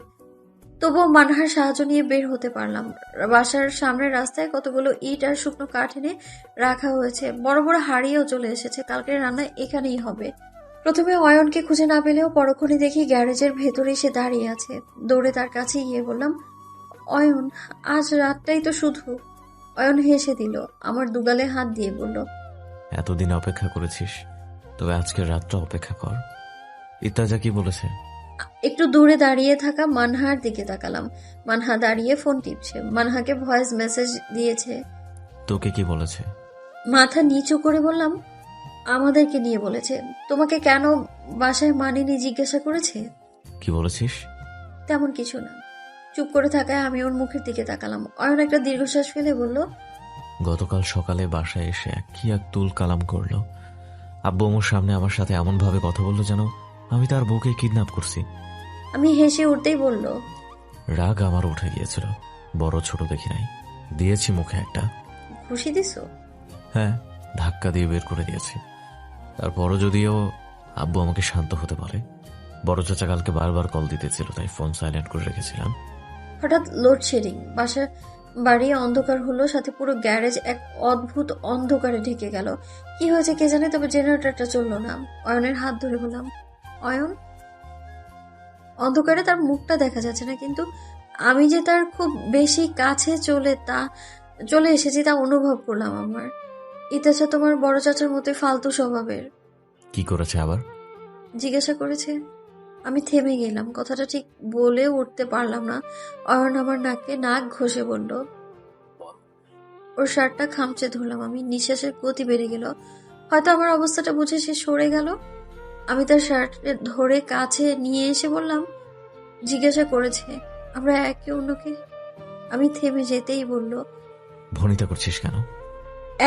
তবুও মানহার সাহায্য নিয়ে বের হতে পারলাম। বাসার সামনের রাস্তায় কতগুলো ইট আর শুকনো কাঠ এনে রাখা হয়েছে। বড় বড় হাড়িও চলে এসেছে। কালকের রান্না এখানেই হবে। প্রথমে অয়নকে খুঁজে না পেলেও পরক্ষণে দেখি গ্যারেজের ভেতরে সে দাঁড়িয়ে আছে। দৌড়ে তার কাছে গিয়ে বললাম, অয়ন, আজ রাতটাই তো শুধু। অয়ন হেসে দিল, আমার দুগালে হাত দিয়ে বলল, এতদিন অপেক্ষা করেছিস, তবে আজকের রাতটা অপেক্ষা কর। ইত্তেজা কি বলেছে? একটু দূরে দাঁড়িয়ে থাকা মানহার দিকে তাকালাম। মানহা দাঁড়িয়ে ফোন টিপছে। মানহাকে ভয়েস মেসেজ দিয়েছে। তোকে কি বলেছে? মাথা নিচু করে বললাম, আমাদেরকে নিয়ে বলেছে। তোমাকে কেন বাসায় মানিনি জিজ্ঞাসা করেছে। কি বলেছিস? তেমন কিছু না। চুপ করে থাকায় আমি ওর মুখের দিকে তাকালাম। অয়ন একটা দীর্ঘশ্বাস ফেলে বলল, গতকাল সকালে বাসায় এসে কি এক তুল কালাম করলো। আব্বু আমার সামনে আমার সাথে এমন ভাবে কথা বললো যেন আমি তার বউকে কিডন্যাপ করছি। আমি হেসে উঠতেই বলল, রাগ আমার উঠে গিয়েছিল, বড় ছোট দেখি নাই। দিয়েছি মুখে একটা। খুশি দিছো? হ্যাঁ, ধাক্কা দিয়ে বের করে দিয়েছি। তারপরও যদিও আব্বু আমাকে শান্ত হতে পারে। বড় চাচা কালকে বারবার কল দিতেছিল, তাই ফোন সাইলেন্ট করে রেখেছিলাম। হঠাৎ লোডশেডিং। বাসার বাড়ি অন্ধকার হলো, সাথে পুরো গ্যারেজ এক অদ্ভুত অন্ধকারে ঢেকে গেল। কি হয়েছে কে জানে, তবে জেনারেটরটা চললো না। অয়নের হাত ধরে বললাম, অয়ন। অন্ধকারে তার মুখটা দেখা যাচ্ছে না, কিন্তু আমি যে তার খুব বেশি কাছে চলে এসেছি তা অনুভব করলাম আমার। ইতিহাসে তোমার বড় চাচার মতোই ফালতু স্বভাবের। কি করেছে আবার? জিজ্ঞাসা করেছে। আমি থেমে গেলাম, কথাটা ঠিক বলে উঠতে পারলাম না। অয়ন আমার নাকে নাক ঘষে বলল। ওর শার্টটা খামচে ধরলাম আমি। নিঃশ্বাসের গতি বেড়ে গেল। হয়তো আমার অবস্থাটা বুঝে সে সরে গেল। আমি তার শার্ট ধরে কাছে নিয়ে এসে বললাম, জিজ্ঞাসা করেছে আমরা একে অন্যকে। আমি থেমে যেতেই বলল, ভনিতা করছিস কেন?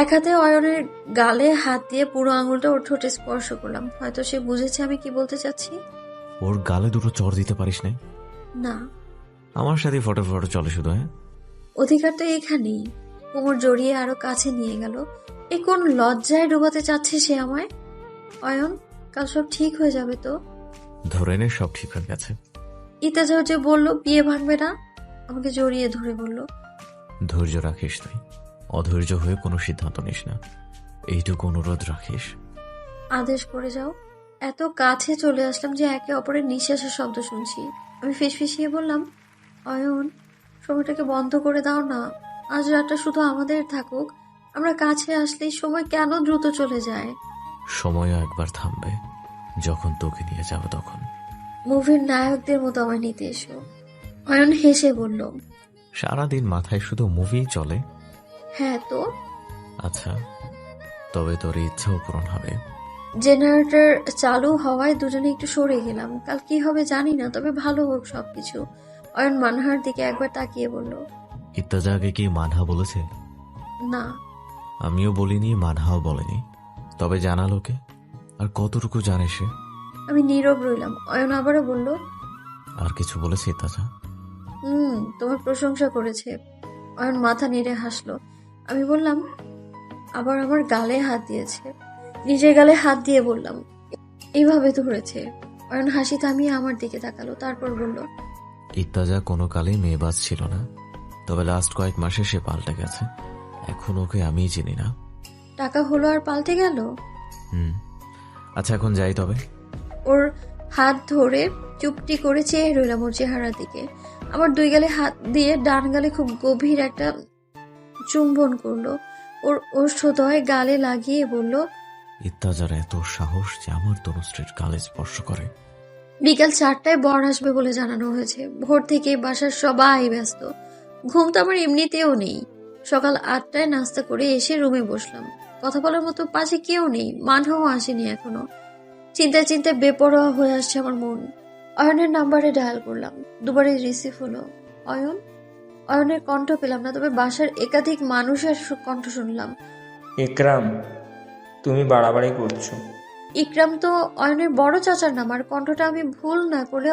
এক হাতে অয়নের গালে হাত দিয়ে পুরো আঙুলটা ওর ঠোঁটে স্পর্শ করলাম। হয়তো সে বুঝেছে আমি কি বলতে চাচ্ছি। ওর গালে দুটো চড় দিতে পারিস নাই? না, আমার সাথে ফটো ফটো চলে শুধু। হ্যাঁ, অধিকার তো এখানেই। কোমর জড়িয়ে আরো কাছে নিয়ে গেল। এ কোন লজ্জায় ডুবাতে চাচ্ছে সে আমায়। অয়ন, কাল সব ঠিক হয়ে যাবে তো? ধরে নে সব ঠিক হয়ে গেছে। ইতাজা যে বলল বিয়ে ভাঙবে না, আমাকে জড়িয়ে ধরে বলল, ধৈর্য রাখিস তুই, অধৈর্য হয়ে কোনো সিদ্ধান্ত নিস না, এইটুকু অনুরোধ রাখিস। আদেশ করে যাও। এত কাছে চলে আসলাম যে একে অপরের নিঃশ্বাসের শব্দ শুনছি। আমি ফিসফিসিয়ে বললাম, অয়ন, সময়টাকে বন্ধ করে দাও না। আজ রাতটা শুধু আমাদের থাকুক। আমরা কাছে আসলেই সময় কেন দ্রুত চলে যায়। সময়ও একবার থামবে, যখন তোকে নিয়ে যাবে তখন। মুভির নায়কদের মতো আমায় নিতে এসো। অয়ন হেসে বলল, সারাদিন মাথায় শুধু মুভিই চলে। হ্যাঁ তো। আচ্ছা, তবে তোর ইচ্ছাও পূরণ হবে। জেনারেটর চালু হওয়ায় দুজনে একটু সরে গেলাম। কাল কি হবে জানি না, তবে ভালো হোক সবকিছু। অয়ন মানহার দিকে একবার তাকিয়ে বলল, ইত্তেজা আগে কি মানহা বলেছে? না। আমিও বলিনি, মানহাও বলেনি, তবে জানালো কে? আর কতটুকু জানে সে? আমি নীরব রইলাম। অয়ন আবারও বলল, আর কিছু বলেছে ইত্তেজা? তোমার প্রশংসা করেছে। অয়ন মাথা নেড়ে হাসলো। আমি বললাম, আবার আমার গালে হাত দিয়েছে। নিজের গালে হাত দিয়ে বললাম, এইভাবে ধরেছে। অয়ন হাসি থামিয়ে আমার দিকে তাকালো, তারপর বলল, ইত্তাজা কোনো কালেই মেয়েবাজ ছিল না, তবে লাস্ট কয়েক মাসে সে পাল্টে গেছে। এখন ওকে আমিই চিনি না। টাকা হলো আর পাল্টে গেল? আচ্ছা এখন যাই তবে। ওর হাত ধরে চুপটি করে চেয়ে রইলাম ওর চেহারার দিকে। আমার দুই গালে হাত দিয়ে ডান গালে খুব গভীর একটা চুম্বন করলো। ওর ওষ্ঠদয় গালে লাগিয়ে বলল, ইত্তাজার এত সাহস যে আমার তনুশ্রীর গালে স্পর্শ করে। বিকাল 4টায় বর আসবে বলে জানানো হয়েছে। ভোর থেকে বাসার সবাই ব্যস্ত। ঘুম তো আমার এমনিতেও নেই। সকাল 8টায় নাস্তা করে এসে রুমে বসলাম। কথা বলার মতো পাশে কেউ নেই, মানহাও আসেনি এখনো। চিন্তায় চিন্তায় বেপরোয়া হয়ে আসছে আমার মন। অয়নের নাম্বারে ডায়াল করলাম, দুবারই রিসিভ হলো। অয়ন? অয়নের কণ্ঠ পেলাম না, তবে বাসার একাধিক মানুষের কণ্ঠ শুনলাম। ইকরাম, তুমি বাড়াবাড়ি করছো। ইকরাম তো অয়নের বড় চাচার নাম, আর কণ্ঠটা আমি ভুল না করলে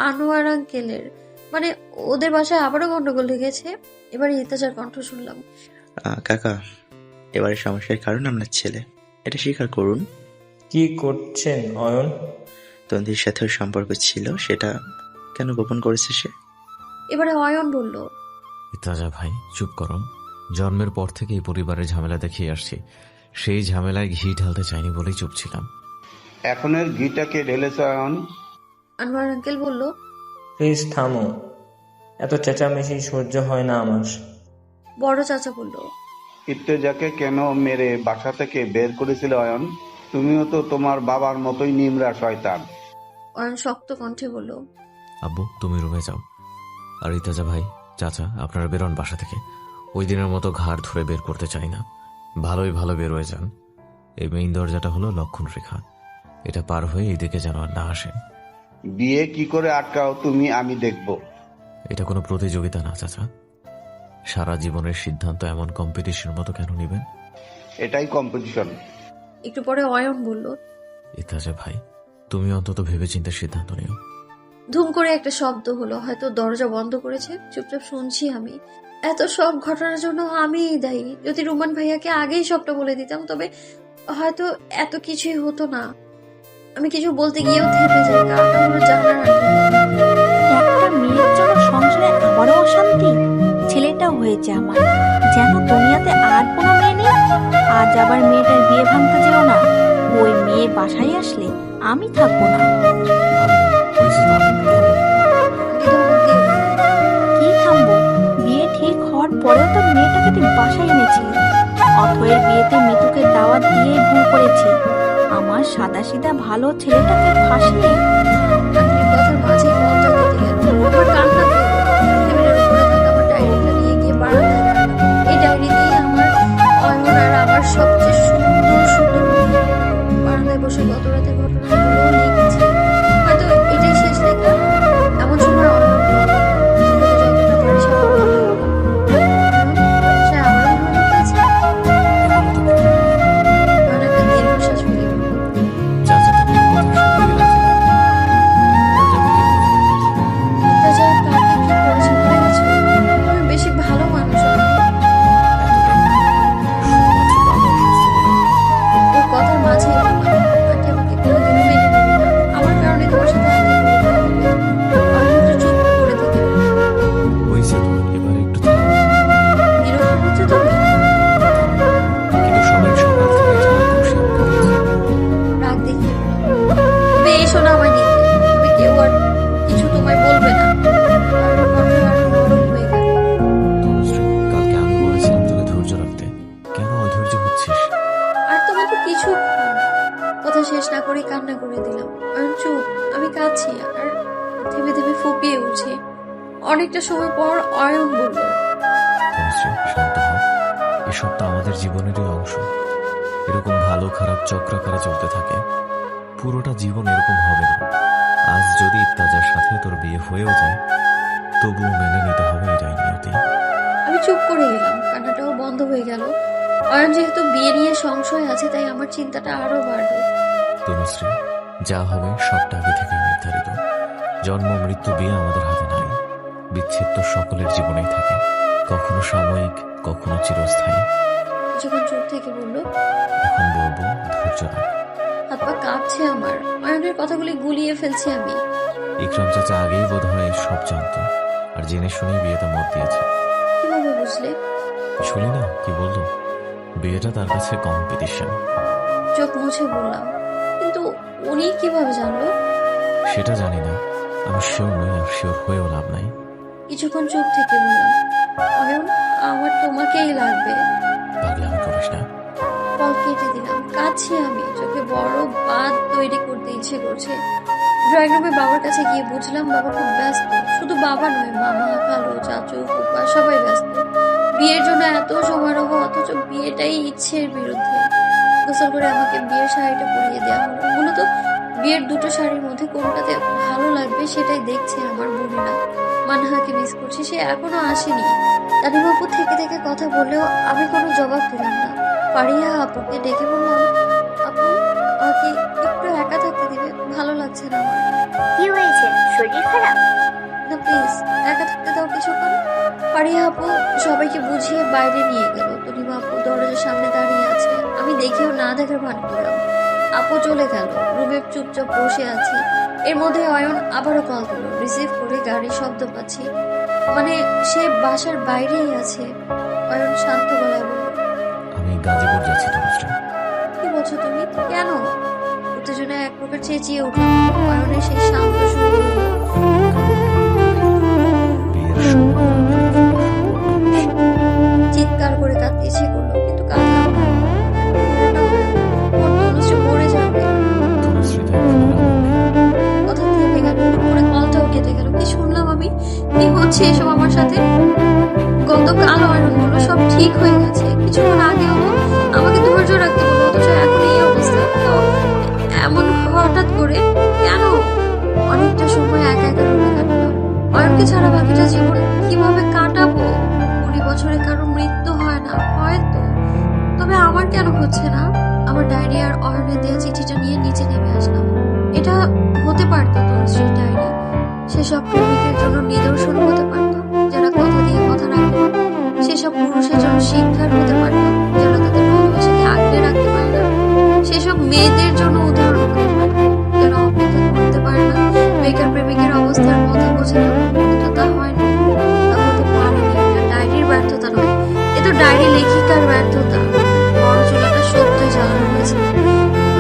আনোয়ার আঙ্কেলের। মানে ওদের বাসায় আবারও গন্ডগোল লেগেছে। এবার ইত্তাজার কণ্ঠ শুনলাম। কাকা, এবারে সমস্যার কারণ আপনার ছেলে, এটা স্বীকার করুন। কি করছেন অয়ন? তন্দির সাথে ওর সম্পর্ক ছিল, সেটা কেন গোপন করেছে সে? এবারে অয়ন বলল, ইত্তাজা ভাই চুপ করো। জন্মের পর থেকে এই পরিবারের ঝামেলা দেখিয়ে আসছি। সেই ঝামেলায় ঘি ঢালতে চাইনি বলেই চুপ ছিলাম। এখনের ঘিটাকে ঢেলেছ অয়ন? আনোয়ার আঙ্কেল বলল, প্লিজ থামো, এত চেঁচামেচি সহ্য হয় না আমার। বড় চাচা বলল, ইত্তেজাকে কেন মেরে বাসা থেকে বের করেছিল অয়ন? তুমিও তো তোমার বাবার মতোই নিমরা শয়তান। অয়ন শক্ত কণ্ঠে বলল, আব্বু তুমি রুমে যাও। আর ইত্তাজা ভাই, চাচা আপনারা বেরোন বাসা থেকে। ওই দিনের মতো ঘাড় ধরে বের করতে চাই না। ভালোই ভালো বের হয়ে যান। এই মেইন দরজাটা হলো লক্ষণ রেখা, এটা পার হয়ে এইদিকে যেন আর না আসে। বিয়ে কি করে আটকাও তুমি, আমি দেখব। এটা কোনো প্রতিযোগিতা না চাচা। সারা জীবনের সিদ্ধান্ত এমন কম্পিটিশন মতো কেন নেবেন? এটাই কম্পিটিশন। একটু পরে অয়ন বলল, ইত্তাজা ভাই তুমি অন্তত ভেবেচিন্তে সিদ্ধান্ত নিও। ধুম করে একটা শব্দ হলো, হয়তো দরজা বন্ধ করেছে। চুপচাপ শুনছি আমি। এত সব ঘটনার জন্য আমিই দায়ী। যদি রুমান ভাইয়াকে আগেই সবটা বলে দিতাম, তবে হয়তো এত কিছুই হতো না। আমি কিছু বলতে গিয়েও থেমে যাই, কারণটা হলো জানার আগে। একটা মেয়ের জন্য সংসারে আবারও অশান্তি। ছেলেটা হয়েছে আমার, যেন দুনিয়াতে আর কোনো মেয়ে নেই। আজ আবার মেয়েটার বিয়ে ভাঙতে যেও না। ওই মেয়ে বাসায় আসলে আমি থাকবো না। কি থামবো? বিয়ে ঠিক হওয়ার পরেও তো মেয়েটাকে তুই বাসায় এনেছিলি। অথয়ের বিয়েতে মিতুকে দাওয়াত দিয়ে ভুল করেছি। আমার সাদাসিধা ভালো ছেলেটাকে ফাঁসিয়ে কথার মাঝে মনটা কেটে গেল। আমার কান্না পেল। টেবিলের উপরে থাকা আমার ডায়েরিটা নিয়ে গিয়ে বারান্দায় রাখলাম। এই ডায়েরি দিয়ে আমার অয়ন আর আমার সবচেয়ে সুন্দর সুন্দর বারান্দায় বসে গত রাতের ঘটনাগুলো লিখছি। হয়তো এটাই শেষ লেখা। এমন সময় অয়ন যতটা পারি সামনে বলে গেল, সে আমারও মনে হয়েছে। অয়ন একটা দীর্ঘশ্বাস ফেলে বলল, চাচা তুমি কথা শুনতে গেলে ইত্তেজা কাকে কি করেছে ভুলে গেছো? তুমি বেশি ভালো মানুষ অয়ন। ওর কথার মাঝেই বললাম, আন্টি আমাকে কোনোদিনও মেনে নেবে না। আমার কারণে তোমার সাথে আন্টি বিরোধ হবে। অয়ন একটু চুপ করে থেকে বলল, হয়েছে তো, এবার একটু থামো। বিরক্ত হচ্ছে তুমি? কিন্তু সবাই সকাল থেকে তোমার খুশি আমাকে দিয়েছে। রাগ দেখিয়ে বলল, তুমি এসো না আমার নিতে। তবে কেউ আর কিছু তোমায় বলবে না। অয়নের কণ্ঠ আরো নরম হয়ে গেল। তনুশ্রী, কালকে আমি বলেছিলাম তোকে ধৈর্য রাখতে, কেন অধৈর্য হচ্ছিস? আর তোমার তো কিছু কথা শেষ না করে কান্না করে দিলাম। অয়ন চুপ। আমি কাঁদছি আর থেমে থেমে ফুপিয়ে উঠছি। অনেকটা সময় পর অয়ন বলল, তনুশ্রী শান্ত হও। এসব তো আমাদের জীবনেরই অংশ। এরকম ভালো খারাপ চক্রাকারে চলতে থাকে। পুরোটা জীবন এরকম হবে না। আজ যদি ইত্তাজার সাথে তোর বিয়ে হয়েও যায়, তবুও মেনে নিতে হবে এটাই নিয়তি। আমি চুপ করে গেলাম। কান্নাটাও বন্ধ হয়ে গেল। অয়ন যেহেতু বিয়ে নিয়ে সংশয় আছে, তাই আমার চিন্তাটা আরো বাড়লো। তনুশ্রী, যা হবে সবটা আগে থেকে নির্ধারিত। জন্ম মৃত্যু বিয়ে আমাদের হাতে নাই। বিচ্ছেদ তো সকলের জীবনেই থাকে, কখনো সাময়িক, কখনো চিরস্থায়ী। কিছুক্ষণ চুপ থেকে বলল, এখন বলবো, ধৈর্য রাখ। হাত পা কাঁপছে আমার। অয়নের কথাগুলি গুলিয়ে ফেলছি আমি। ইকরাম চাচা আগেই বোধ হয় সব জানতো, আর জেনে শুনেই বিয়েতে মত দিয়েছে। কিভাবে বুঝলে? শুনি না কি বললো, বিয়েটা তার কাছে কম্পিটিশন। চোখ মুছে বললাম, কিন্তু উনি কিভাবে জানলো? সেটা জানি না, আমি শিওর নই, আর শিওর হয়েও লাভ নাই। কিছুক্ষণ চুপ থেকে বললাম, অয়ন আমার তোমাকেই লাগবে। পাগলামি করিস না। কল কেটে দিলাম। কাঁদছি আমি, চোখে বড় বাঁধ তৈরি করতে ইচ্ছে করছে। ড্রয়িং রুমে বাবার কাছে গিয়ে বুঝলাম বাবা খুব ব্যস্ত। শুধু বাবা নয়, মামা, খালু, চাচু, ফুপা সবাই ব্যস্ত। বিয়ের জন্য এত সমারোহ, অথচ বিয়েটাই ইচ্ছের বিরুদ্ধে। গোসল করে আমাকে বিয়ের শাড়িটা পরিয়ে দেওয়া হলো। মূলত বিয়ের দুটো শাড়ির মধ্যে কোনটাতে ভালো লাগবে সেটাই দেখছে আমার বোনেরা। মানহাকে মিস করছি, সে এখনো আসেনি। তানিম আপু থেকে থেকে কথা বললেও আমি কোনো জবাব দিলাম না। পারিয়া আপুকে ডেকে বললাম, আপু আমাকে একটু একা থাকতে দিবে, ভালো লাগছে না আমার। কি হয়েছে, শরীর খারাপ? না প্লিজ, একা থাকতে দাও কিছুক্ষণ। পারিয়া আপু সবাইকে বুঝিয়ে বাইরে নিয়ে গেল। তনিমা আপু দরজার সামনে দাঁড়িয়ে আছে। আমি দেখেও না দেখার ভান করলাম। আপু চলে গেল। রুমে চুপচাপ বসে আছি। এর মধ্যে অয়ন আবারও কল দিল। রিসিভ করে গাড়ির শব্দ পাচ্ছি, মানে সে বাসার বাইরেই আছে। অয়ন শান্ত গলায় বলল, আমি গাজীপুর যাচ্ছি তনুশ্রী। কি বলছো তুমি? কেন? উত্তেজনায় এক প্রকার চেঁচিয়ে উঠলাম। অয়নের সেই শান্ত সুর বলল, বিয়ের সময় চিৎকার করে কাঁদতে ইচ্ছে করলো, কিন্তু কাঁদলাম না। তনুশ্রী মরে যাবে। তনুশ্রীতে এখনো রাগ নেই। কথা থেমে গেল, করে কলটাও কেটে গেল। কি শুনলাম আমি? কি হচ্ছে এসব আমার সাথে? গতকাল অয়ন বলল সব ঠিক হয়ে গেছে, কিছুক্ষণ আগে হলো আমাকে ধৈর্য রাখতে বললো, অথচ এখন এই অবস্থা। তো এমন হঠাৎ করে কেন? অনেকটা সময় একা একা রুমে কাটালাম। অয়নকে ছাড়া বাকিটা জীবন কিভাবে কাটাবো? 20 বছরে কারো মৃত্যু হয় না, হয়তো, তবে আমার কেন হচ্ছে না? আমার ডায়েরি আর অয়নের দেওয়া চিঠিটা নিয়ে নিচে নেমে আসলাম। এটা হতে পারতো তনুশ্রীর ডায়েরি। সেসব প্রেমিকের জন্য নিদর্শন হতে পারতো, যারা কথা দিয়ে কথা রাখে না। সেসব পুরুষের জন্য শিক্ষার হতে পারতো, যারা তাদের ভালোবাসাকে আগলে রাখতে পারে না। সেসব মেয়েদের জন্য উদাহরণ হতে পারতো, যারা অপেক্ষা করতে পারে না। বেকার প্রেমিকের অবস্থার মধ্যে বোঝালাম, কিন্তু তা হয়নি, তা হতে পারেনি। এটা ডায়েরির ব্যর্থতা নয়, এ তো ডায়েরি লেখিকার ব্যর্থতা। বড় চুলাটা সত্যই জ্বালানো হয়েছে।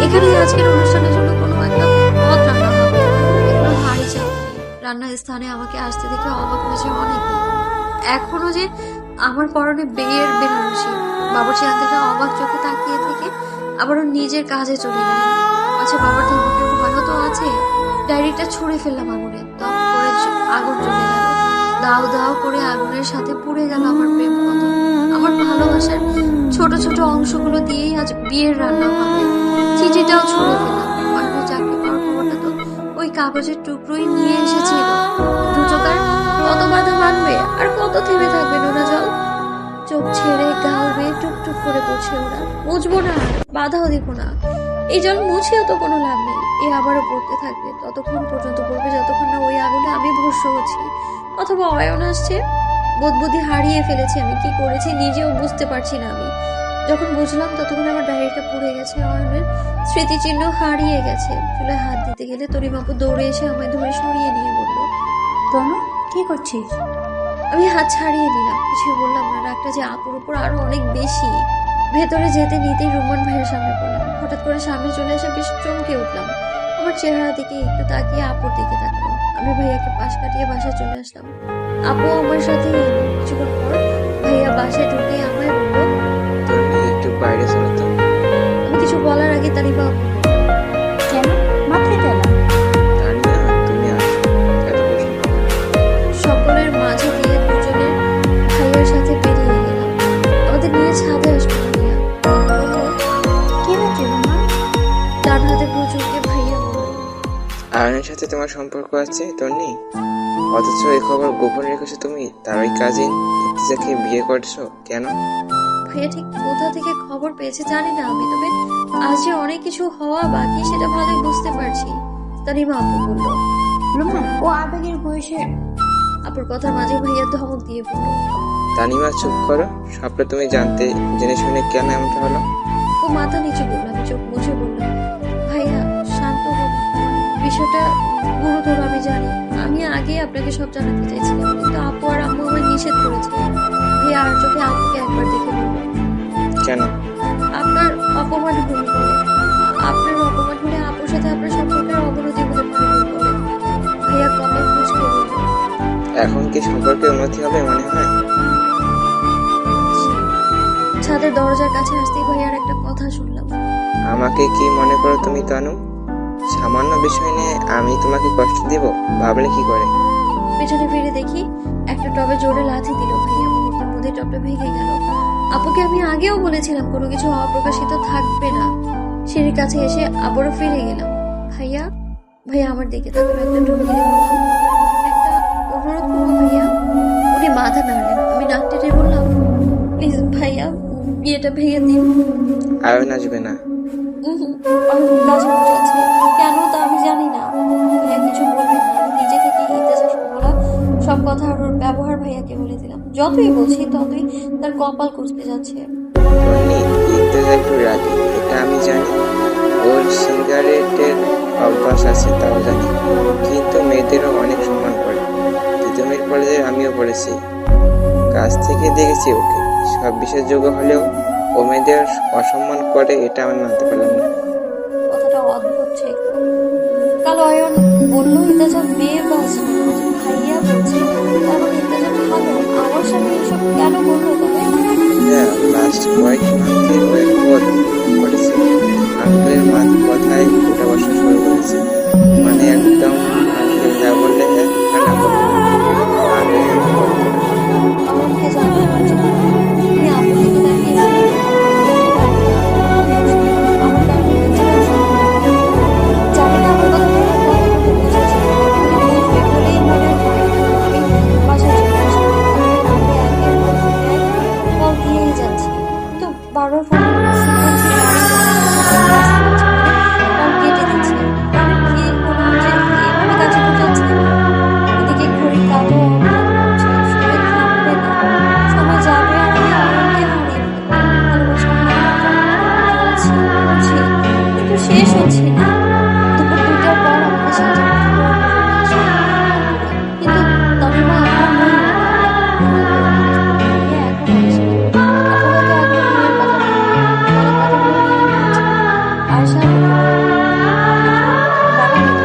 এখানেই আজকের অনুষ্ঠানের জন্য কোনো একটা পদ রান্না হবে। এগুলো হাড়ি চাপনি। রান্নার স্থানে আমাকে আসতে দেখে অবাক হয়েছে অনেকে। এখনো যে আমার পরনে বিয়ের বেনারসি। বাবুর্চি আঙ্কেলটা অবাক চোখে তাকিয়ে থেকে আবারও নিজের কাজে চলে গেলেন। আচ্ছা, বাবার ধমকের ভয়ও তো আছে। ডায়েরিটা ছুঁড়ে ফেললাম আগুনে। দপ করে আগুন চলে গেল। দাও দাও করে আগুনের সাথে পুড়ে গেল আমার প্রেম কথা। আমার ভালোবাসার ছোট ছোট অংশগুলো দিয়েই আজ বিয়ের রান্না হবে। চিঠিটাও ছুঁড়ে ফেললাম। অয়নের চাকরি পাওয়ার খবরটা তো ওই কাগজের টুকরোই নিয়ে এসেছিল। দু চোখার কত বাধা মানবে, আর কত থেমে থাকবে নোনা জল? চোখ ছেড়ে গাল বেয়ে টুকটুক করে পড়ছে ওরা। মুছবো না, বাধাও দিব না। এই জল মুছেও তো কোনো লাভ নেই। এ আবারও পড়তে থাকবে, ততক্ষণ পর্যন্ত পড়বে যতক্ষণ না ওই আগুনে আমি ভস্ম হচ্ছি, অথবা অয়ন আসছে। বোধবুদ্ধি হারিয়ে ফেলেছি আমি। কি করেছি নিজেও বুঝতে পারছি না আমি। যখন বুঝলাম ততক্ষণ আমার ডায়েরিটা পুড়ে গেছে, অয়নের স্মৃতিচিহ্ন হারিয়ে গেছে। চুলে হাত দিতে গেলে তরিমাপু দৌড়ে এসে আমায় ধরে সরিয়ে নিয়ে বলল, তনু কি করছিস? আমি হাত ছাড়িয়ে নিলাম, কিছু বললাম না। রাগটা যে আপুর উপর আরো অনেক বেশি। ভেতরে যেতে নিতেই রুমান ভাইয়ের সামনে পড়লাম। হঠাৎ করে সামনে চলে এসে বেশ চমকে উঠলাম। আমার চেহারা দিকে একটু তাকিয়ে আপুর দিকে তাকালো। আমি ভাইয়াকে পাশ কাটিয়ে বাসায় চলে আসলাম। আপু আমার সাথে এলো। কিছুক্ষণ পর ভাইয়া বাসায় ঢুকে আমায় বলল, তুমি একটু বাইরে চলো তো। আমি কিছু বলার আগে তানিবা আপু বলল, কেন? মাত্রই তো এলাম। জানি না, তুমি আসো, এত প্রশ্ন করো না। সকলের মাঝে দিয়ে দুজনে ভাইয়ার সাথে বেরিয়ে গেলাম। আমাদের নিয়ে ছাদে আসবো ভাইয়া বলল। কি হয়েছে রোমা? ডান হাতে প্রচুরকে ভাইয়া বলল, আয়নের সাথে তোমার সম্পর্ক আছে তন্নি, অথচ এই খবর গোপন রেখেছো তুমি। তার ওই কাজিন ইর্তিজাকে বিয়ে করছো কেন? ভাইয়া ঠিক কোথা থেকে খবর পেয়েছে জানি না আমি, তবে আজ যে অনেক কিছু হওয়া বাকি সেটা ভালোই বুঝতে পারছি। তানিমা আপু বলল। রোমা, ও আবেগের বয়সে। আপুর কথার মাঝে ভাইয়া ধমক দিয়ে বলল, তানিমা চুপ করো, সবটা তুমি জানতে জেনে শুনে কেন এমনটা হলো? ও মাথা নিচু করলো, আমি চোখ মুছে বললাম, ভাইয়া শান্ত হন, বিষয়টা গুরুতর আমি জানি। আমি আগে আপনাকে সব জানাতে চাইছিলাম, কিন্তু আপু আর আম্মু আমায় নিষেধ করেছে। ভাইয়া আর চোখে আপুকে একবার দেখে বলবো, কেন? আপনার অপমান ভুল করে, আপনার অপমান হলে আপুর সাথে আপনার সম্পর্কের অবনতি হতে পারে ভুল করে। ভাইয়া কপাল মুচকে বলবো, এখন কি সম্পর্কে উন্নতি হবে মনে হয়? ছাদের দরজার কাছে আসতেই ভাইয়ার একটা কথা শুনলাম। আমাকে কি মনে করো তুমি তানু? সামান্য বিষয় নিয়ে আমি তোমাকে কষ্ট দিব ভাবলে কি করে? পেছনে ফিরে দেখি একটা টবে জোরে লাথি দিল ভাইয়া, মুহূর্তের মধ্যে টবটা ভেঙে গেল। আপুকে আমি আগেও বলেছিলাম কোনো কিছু অপ্রকাশিত থাকবে না। সিঁড়ির কাছে এসে আবারও ফিরে গেলাম। ভাইয়া ভাইয়া আমার দিকে তাকালো, একটা ঢোক গিয়ে বললাম, একটা অনুরোধ করবো ভাইয়া। উনি মাথা নাড়লেন, আমি নাক টেটে বললাম, প্লিজ ভাইয়া বিয়েটা ভেঙে দিন। আয়ন আসবে না। কাজে বোঝাচ্ছে কেন তা আমি জানি না। ভাইয়া কিছু বলবেন না, আমি নিজে থেকে ইতেজার বলা সব কথা আর ওর ব্যবহার ভাইয়াকে বলে দিলাম। যতই বলছি ততই তার কপাল কুঁচকে যাচ্ছে। তন্নি ইত্তেজা একটু রাগী, এটা আমি জানি। ওর সিগারেটের অভ্যাস আছে তাও জানি, কিন্তু মেয়েদেরও অনেক সম্মান করে। তিতুমির কলেজে আমিও পড়েছি, কাছ থেকে দেখেছি ওকে। সব বিশ্বাসযোগ্য হলেও ও মেয়েদের অসম্মান করে, এটা আমি মানতে পারলাম না। কথাটা অদ্ভুত ছিল। কাল অয়ন বললো ইতেজা মেয়ে বাস, ভাইয়া বলছে তার মানে ইতেজা ভালো। আমার সামনে এসব কেন বললো তবে? হ্যাঁ, লাস্ট কয়েক মান্থে ও একটু করেছে। আঙ্কেলের কথায় উঠা বসা শুরু করেছে, মানে একদম আঙ্কেল হ্যাঁ বললে হ্যাঁ আর না বললে না। আগে এমন করতো না। আমাকে জানতে পারছি না। আমি আপুর দিকে তাকিয়ে আমার কারণে ইতেজা জানি না আমার কথা কতটুকু বুঝেছে। উনি বুঝবে বলেই মনে হয় আমি বাসায় চলে আসলাম। আমরা একের পর এক কল দিয়েই যাচ্ছি, কিন্তু বারবার ফোন ফ্রিকোয়েন্সি কল কেটে দিচ্ছে। কারণ কি হলো যে এভাবে কাছে যাচ্ছে। এদিকে ঘড়ির কাঁটাও অবলম্বন করছে, শুনে থামবে না। সময় যাবে আর আমি অয়নকে হারিয়ে ফেলবো। ভালোবাসা চলছি চলছি, কিন্তু শেষ হচ্ছে না। দুপুর 2টার পর আমাকে সাজানো হলো আসে। কিন্তু তনিমা আমার মন এখন আসে। আপু হয়তো একবার বিয়ের কথা বলার কথাগুলো ভেবে নিয়েছে। আয়শা বাবা মতো আপুকে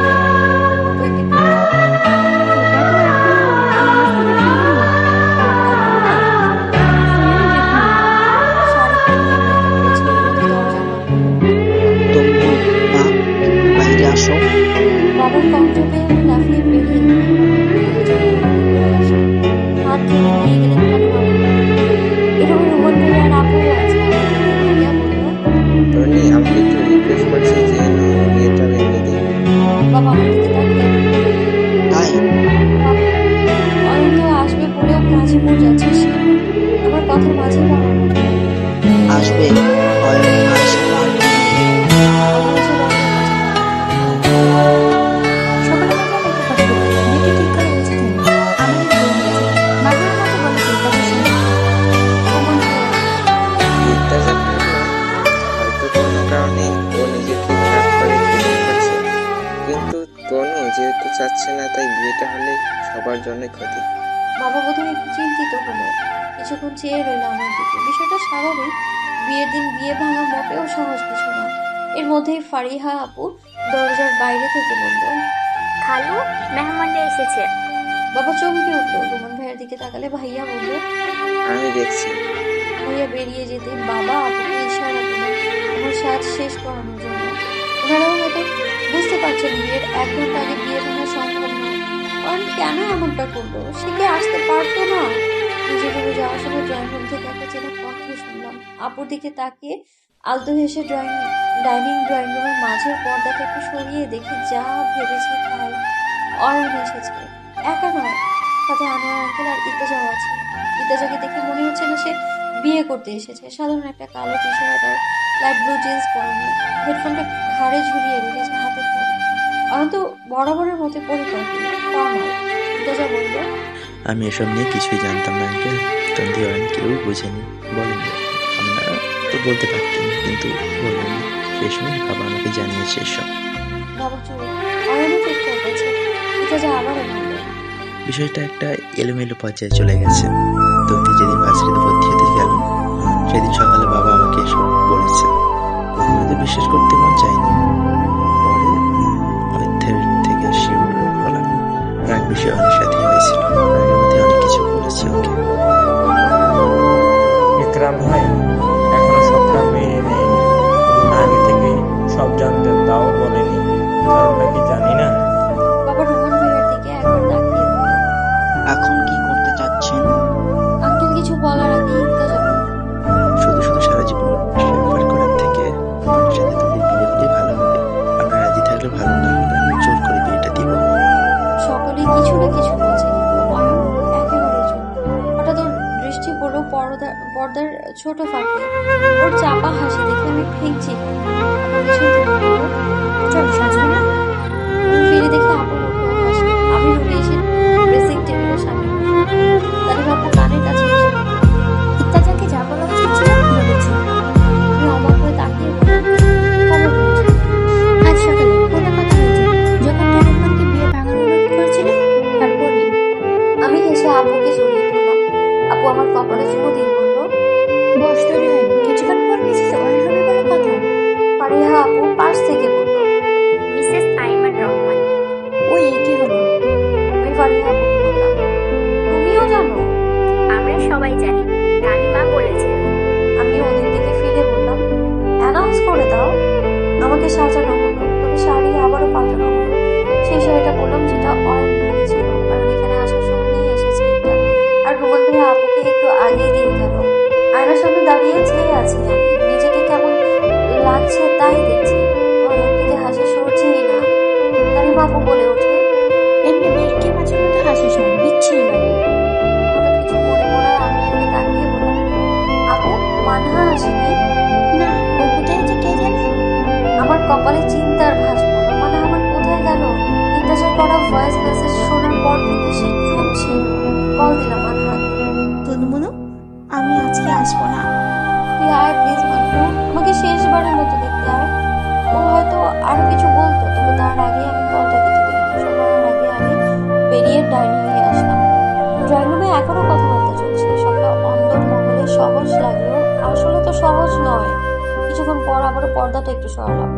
তবু মা, একটু বাইরে আসো। বাবার কণ্ঠ পেয়ে আমি লাফিয়ে বেরিয়ে হাত ধরে নিয়ে গেলেন তনিমা। এরকম রুমন ভাইয়া আর আপুও আছে। ভাইয়া বলল, টনি আমাকে একটু রিকোয়েস্ট করেছে যে বিয়েটা ভেঙে দিই। বাবা আমার দিকে তাকিয়ে তাই অয়ন তো আসবে বলেও কাজে পড়ে যাচ্ছে সে। আমার কথার মাঝে বাবা বলল, আসবে, অয়ন না এসে পারবে না। আমি এসে দরজার কাছে সকালে মতো আমি একটা কথা বলি, বিয়েটা ঠিক করে গেছে তুমি। আমাদের বউ হয়েছে, বাবার মতো বলে চিন্তা করছি না। ইত্তেজা খারাপ না, হয়তো কোনো কারণে ও নিজেকে খারাপ করে ফিলিং করছে, কিন্তু তনু যেহেতু চাচ্ছে না, তাই বিয়েটা হলে সবার জন্যই ক্ষতি। বাবা বোধহয় একটু চিন্তিত হলো, কিছুক্ষণ চেয়ে রইল আমার দিকে। বিষয়টা স্বাভাবিক, বিয়ের দিন বিয়ে ভাঙা মোটেও সহজ কিছু না। এর মধ্যেই ফারিহা আপু দরজার বাইরে থেকে বলল, খালু, মেহমানরা এসেছে। বাবা চমকে উঠলো। রুমন ভাইয়ের দিকে তাকালে ভাইয়া বলল, আমি দেখছি। ভাইয়া বেরিয়ে যেতে বাবা আপুকে ইশারা দিলেন আমার সাজ শেষ করানোর জন্য। ওনারাও হয়তো বুঝতে পারছেন বিয়ের 1 ঘন্টা আগে বিয়ে ভাঙা সম্ভব নয়। কারণ কেন এমনটা করলো? সে কি আসতে পারতো না? নিজের রুমে যাওয়ার সময় ড্রয়িং রুম থেকে একটা চেনা কণ্ঠ শুনলাম। আপুর দিকে তাকিয়ে আলতো হেসে ডাইনিং রুমের মাঝের পর্দাটা একটু সরিয়ে দেখি যা ভেবেছি তাই। অয়ন এসেছে, একা নয়, সাথে আনোয়ার আঙ্কেল আর ইত্তেজাও আছে। ইত্তেজাকে দেখে মনে হচ্ছে না সে বিয়ে করতে এসেছে। সাধারণ একটা কালো টি শার্ট আর লাইট ব্লু জিন্স পরানো, হেডফোনটা ঘাড়ে ঝুলিয়ে রেখেছে, হাতে ফোন। অয়ন তো বরাবরের মতো পরিকল্পনা ফর্মাল। ইত্তেজা বলল, আমি এসব নিয়ে কিছুই জানতাম না আঙ্কেল। তন্দি অয়ন কেউ বুঝেনি, বলেনি। আপনারা তো বলতে পারতেন, কিন্তু বলেনি। শেষমেশ বাবা আমাকে জানিয়েছে এসব। বাবা চুরি অয়নও চিৎকার করছে। ইতাজা আবারও বলল, বিষয়টা একটা এলোমেলো পর্যায়ে চলে গেছে। তন্দি যেদিন ভার্সিটিতে ভর্তি হতে গেল, সেদিন সকালে বাবা আমাকে এসব বলেছে। প্রথমে তো বিশ্বাস করতে মন চায়নি, পরে অর্থের থেকে শিওর হলাম রাগ বিষয় অনেক সাথে হয়েছিল। রাগের মধ্যে অনেক কিছু বলেছি ওকে। বিক্রম ভাই এখনো সবটা মেনে নেয়নি। আগে থেকে সব জানতেন, তাও বলেনি। কারণটা কি জানি না। বাবা রোমান ভাইয়ের দিকে একবার তাকিয়ে বলল, এখন কি করতে চাচ্ছেন? আঙ্কেল কিছু বলার আগে ইতাজা বলল, শুধু শুধু সারা জীবন ব্যবহার করার থেকে আমার সাথে তোদের বিয়ে হলে ভালো হবে। আপনার রাজি থাকলে ভালো, না হলে আমি জোর করে বিয়েটা দিব। সকলেই কিছু না কিছু বলছে, কিন্তু অয়ন একেবারে চুপ। হঠাৎ ওর দৃষ্টি পড়ল পর্দার ছোট ফাঁকে। ওর চাপা হাসি দেখে আমি ফেঁকছি। আমার পিছন থেকে বলল, চল সাজবে না? আমি ফিরে দেখি আপুর মুখে হাসি। আমি রুমে এসে ড্রেসিং টেবিলের সামনে বসলাম। তানিম আপু কানের কাছে এসে বলল, ইত্যাদাকে যা বলা উচিত ছিল বলেছি। আমি অবাক হয়ে তাকিয়ে বললাম, কবে বলেছি? আজ সকালে ফোনে কথা হয়েছে, যখন তুই রোমানকে বিয়ে ভাঙার অনুরোধ করেছিলি তারপরই। আমি হেসে আপুকে জড়িয়ে ধরলাম। আপু আমার কপালে চুমু দিয়ে বলল, বয়স তৈরি হয়নি, কিছুক্ষণ পর মিসেস ওয়ান হবে বলে কথা। ফারিহা আপু পাশ থেকে বলল, মিসেস আইমান রহমান। ওই কি হলো? আমি ফারিহা আপুকে বললাম, তুমিও জানো? আমরা সবাই জানি, রানীমা বলেছে। আমি ওদের দিকে ফিরে বললাম, অ্যানাউন্স করে দাও। আমাকে সাজানো হলো, তবে শাড়ি আবারও পাল্টানো হলো। সেই শাড়িটা বললাম যেটা অয়ন কিনেছিল, কারণ এখানে আসার সময় নিয়ে এসেছে এটা। আর রোমান ভাইয়া আপুকে একটু আগেই দিয়ে গেল। আয়নার সামনে দাঁড়িয়ে চেয়ে আছি আমি, নিজেকে কেমন লাগছে তাই দেখছি। অয়ন থেকে হাসি সরছেই না। তানিম আপু বলে ওঠে, এমনি মেয়েকে মাঝে মধ্যে হাসিস না, বিচ্ছিরি লাগে। হঠাৎ কিছু মনে পড়ায় আমি থেকে তাকিয়ে বললাম, আপু মানহা আসেনি? না, ও কোথায় যে কে জানে। আমার কপালে চিন্তার ভাঁজ পড়ল। মানে আমার কোথায় গেল? ইন্টারচার করা ভয়েস মেসেজ শোনার পর থেকে সে চুপ ছিল। কল দিলাম মানহাকে। তনুমনু, আমি আজকে আসবো না। তুই আয় প্লিজ মানহা, আমাকে শেষবারের মতো দেখতে আয়। ও হয়তো আরো কিছু বলতো, তবে তার আগে আমি কলটা কেটে দিলাম। সবার আগে আমি বেরিয়ে ডাইনিং এ আসলাম। ড্রয়িং রুমে এখনো কথাবার্তা চলছে। সবটা অন্দর মহলে সহজ লাগলেও আসলে তো সহজ নয়। কিছুক্ষণ পর আবারও পর্দাটা একটু সরালাম।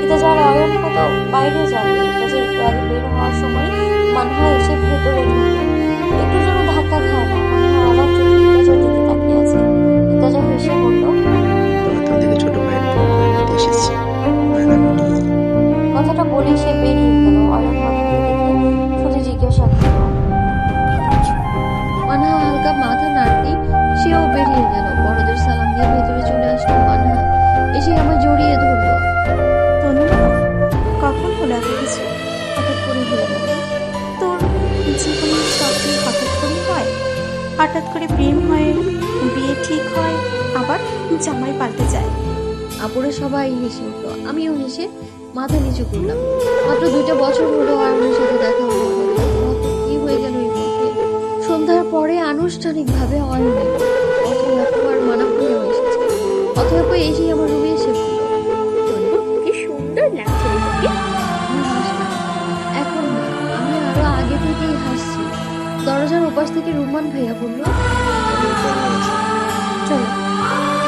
ইতাজা আর অয়ন হয়তো বাইরে যাবে। ইতাজা একটু আগে বের হওয়ার সময় মানহা এসে ভেতরে ঢুকলো। একটু যেন ধাক্কা খায় না। মানহা অবাক চোখে ইতাজার দিকে তাকিয়ে আছে। ইতাজা হেসে বলল, তোমার তন্দিকে ছোট ভাইয়ের বউ করে নিতে এসেছি। ম্যাডামনি কথাটা বলে সে বেরিয়ে গেল। অয়ন মানহাকে দেখে শুধু জিজ্ঞাসা করল, মানহা হালকা মাথা নাড়তেই সেও বেরিয়ে গেল। বড়দের সালাম দিয়ে ভেতরে চলে আসলো মানহা। এসে আমার জড়িয়ে ধরলো। তনুমনু, কখন হলো এত কিছু? হঠাৎ করে হয়ে গেল। তোর জীবনে সব কি হঠাৎ করে হয়? হঠাৎ করে প্রেম হয়, বিয়ে ঠিক হয়, আবার জামাই পাল্টে যায়। আপুরা সবাই হেসে উঠলো। আমিও হেসে মাথা নিচু করলাম। মাত্র 2টা বছর হলো অয়নের সাথে দেখা হলো। কত কি হয়ে গেল এই মধ্যে। সন্ধ্যার পরে আনুষ্ঠানিকভাবে অয়ন এলো। অথই আপু আর মানা ভাইয়াও এসেছে। অথই আপু এসেই আমার রুমে এসে বলল, কি সুন্দর লাগছে রে তোকে। আমি হাসলাম। এখন না, আমি আরো আগে থেকেই হাসছি। দরজার ওপাশ থেকে রুমান ভাইয়া বলল, চলো।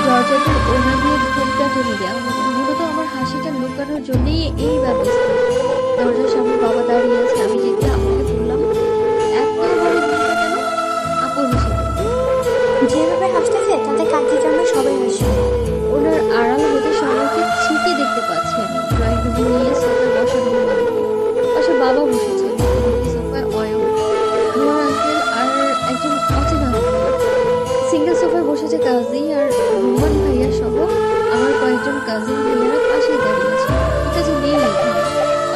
দরজাটার ওনা দিয়ে ঘোমটা টেনে দেওয়া হলো। মূলত আমার হাসিটা লুকানোর জন্যই এই ব্যবস্থা। দরজার সামনে বাবা দাঁড়িয়ে আছে। আমি যেতে আপুকে বললাম, এত বড় ঘোমটা কেন? আপু হেসে বলল, যেভাবে হাসতেছে তাতে কাজে জন্য সবাই হাসে। ওনার আড়াল হতে সবাইকে ছিটে দেখতে পাচ্ছি আমি। ড্রয়িং রুমে নিয়ে সোফায় বসানো হলো আমাকে। পাশে বাবা বসেছে, মুখোমুখি সোফায় অয়ন, নোয়ার আঙ্কেল আর একজন অচেনা আঙ্কেল। সিঙ্গেল সোফায় বসেছে কাজী আর রুমান ভাইয়া সহ আমার কয়েকজন কাজিন ভাইয়ারা পাশেই দাঁড়িয়ে আছে। এটা যে নেই এখানে।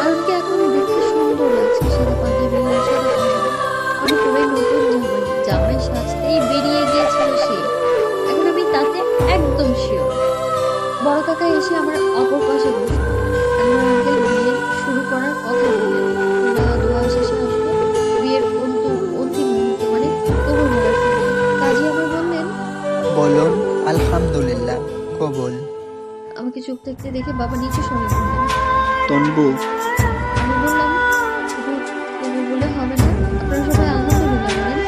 অয়নকে এখন দেখতে সুন্দর লাগছে। সাদা পাঞ্জাবি আর সাদা পাঞ্জাবি। আমি পুরাই নতুন জামাই। জামাই সাজতেই বেরিয়ে গিয়েছিল সে। এখন আমি তাতে একদম শিওর। বড় কাকা এসে আমার অপর পাশে বসলো। আমার আঙ্কেল বিয়ে শুরু করার কথা বললেন। দোয়া শেষে আসলো বিয়ের অন্তিম মুহূর্তে, মানে কবল। আমাকে চুপ থাকতে দেখে বাবা নিচু স্বরে বললেন, তনবু, আমি বললাম, শুধু তুমি বলে হবে না, আপনারা সবাই আলহামদুলিল্লাহ বলেন।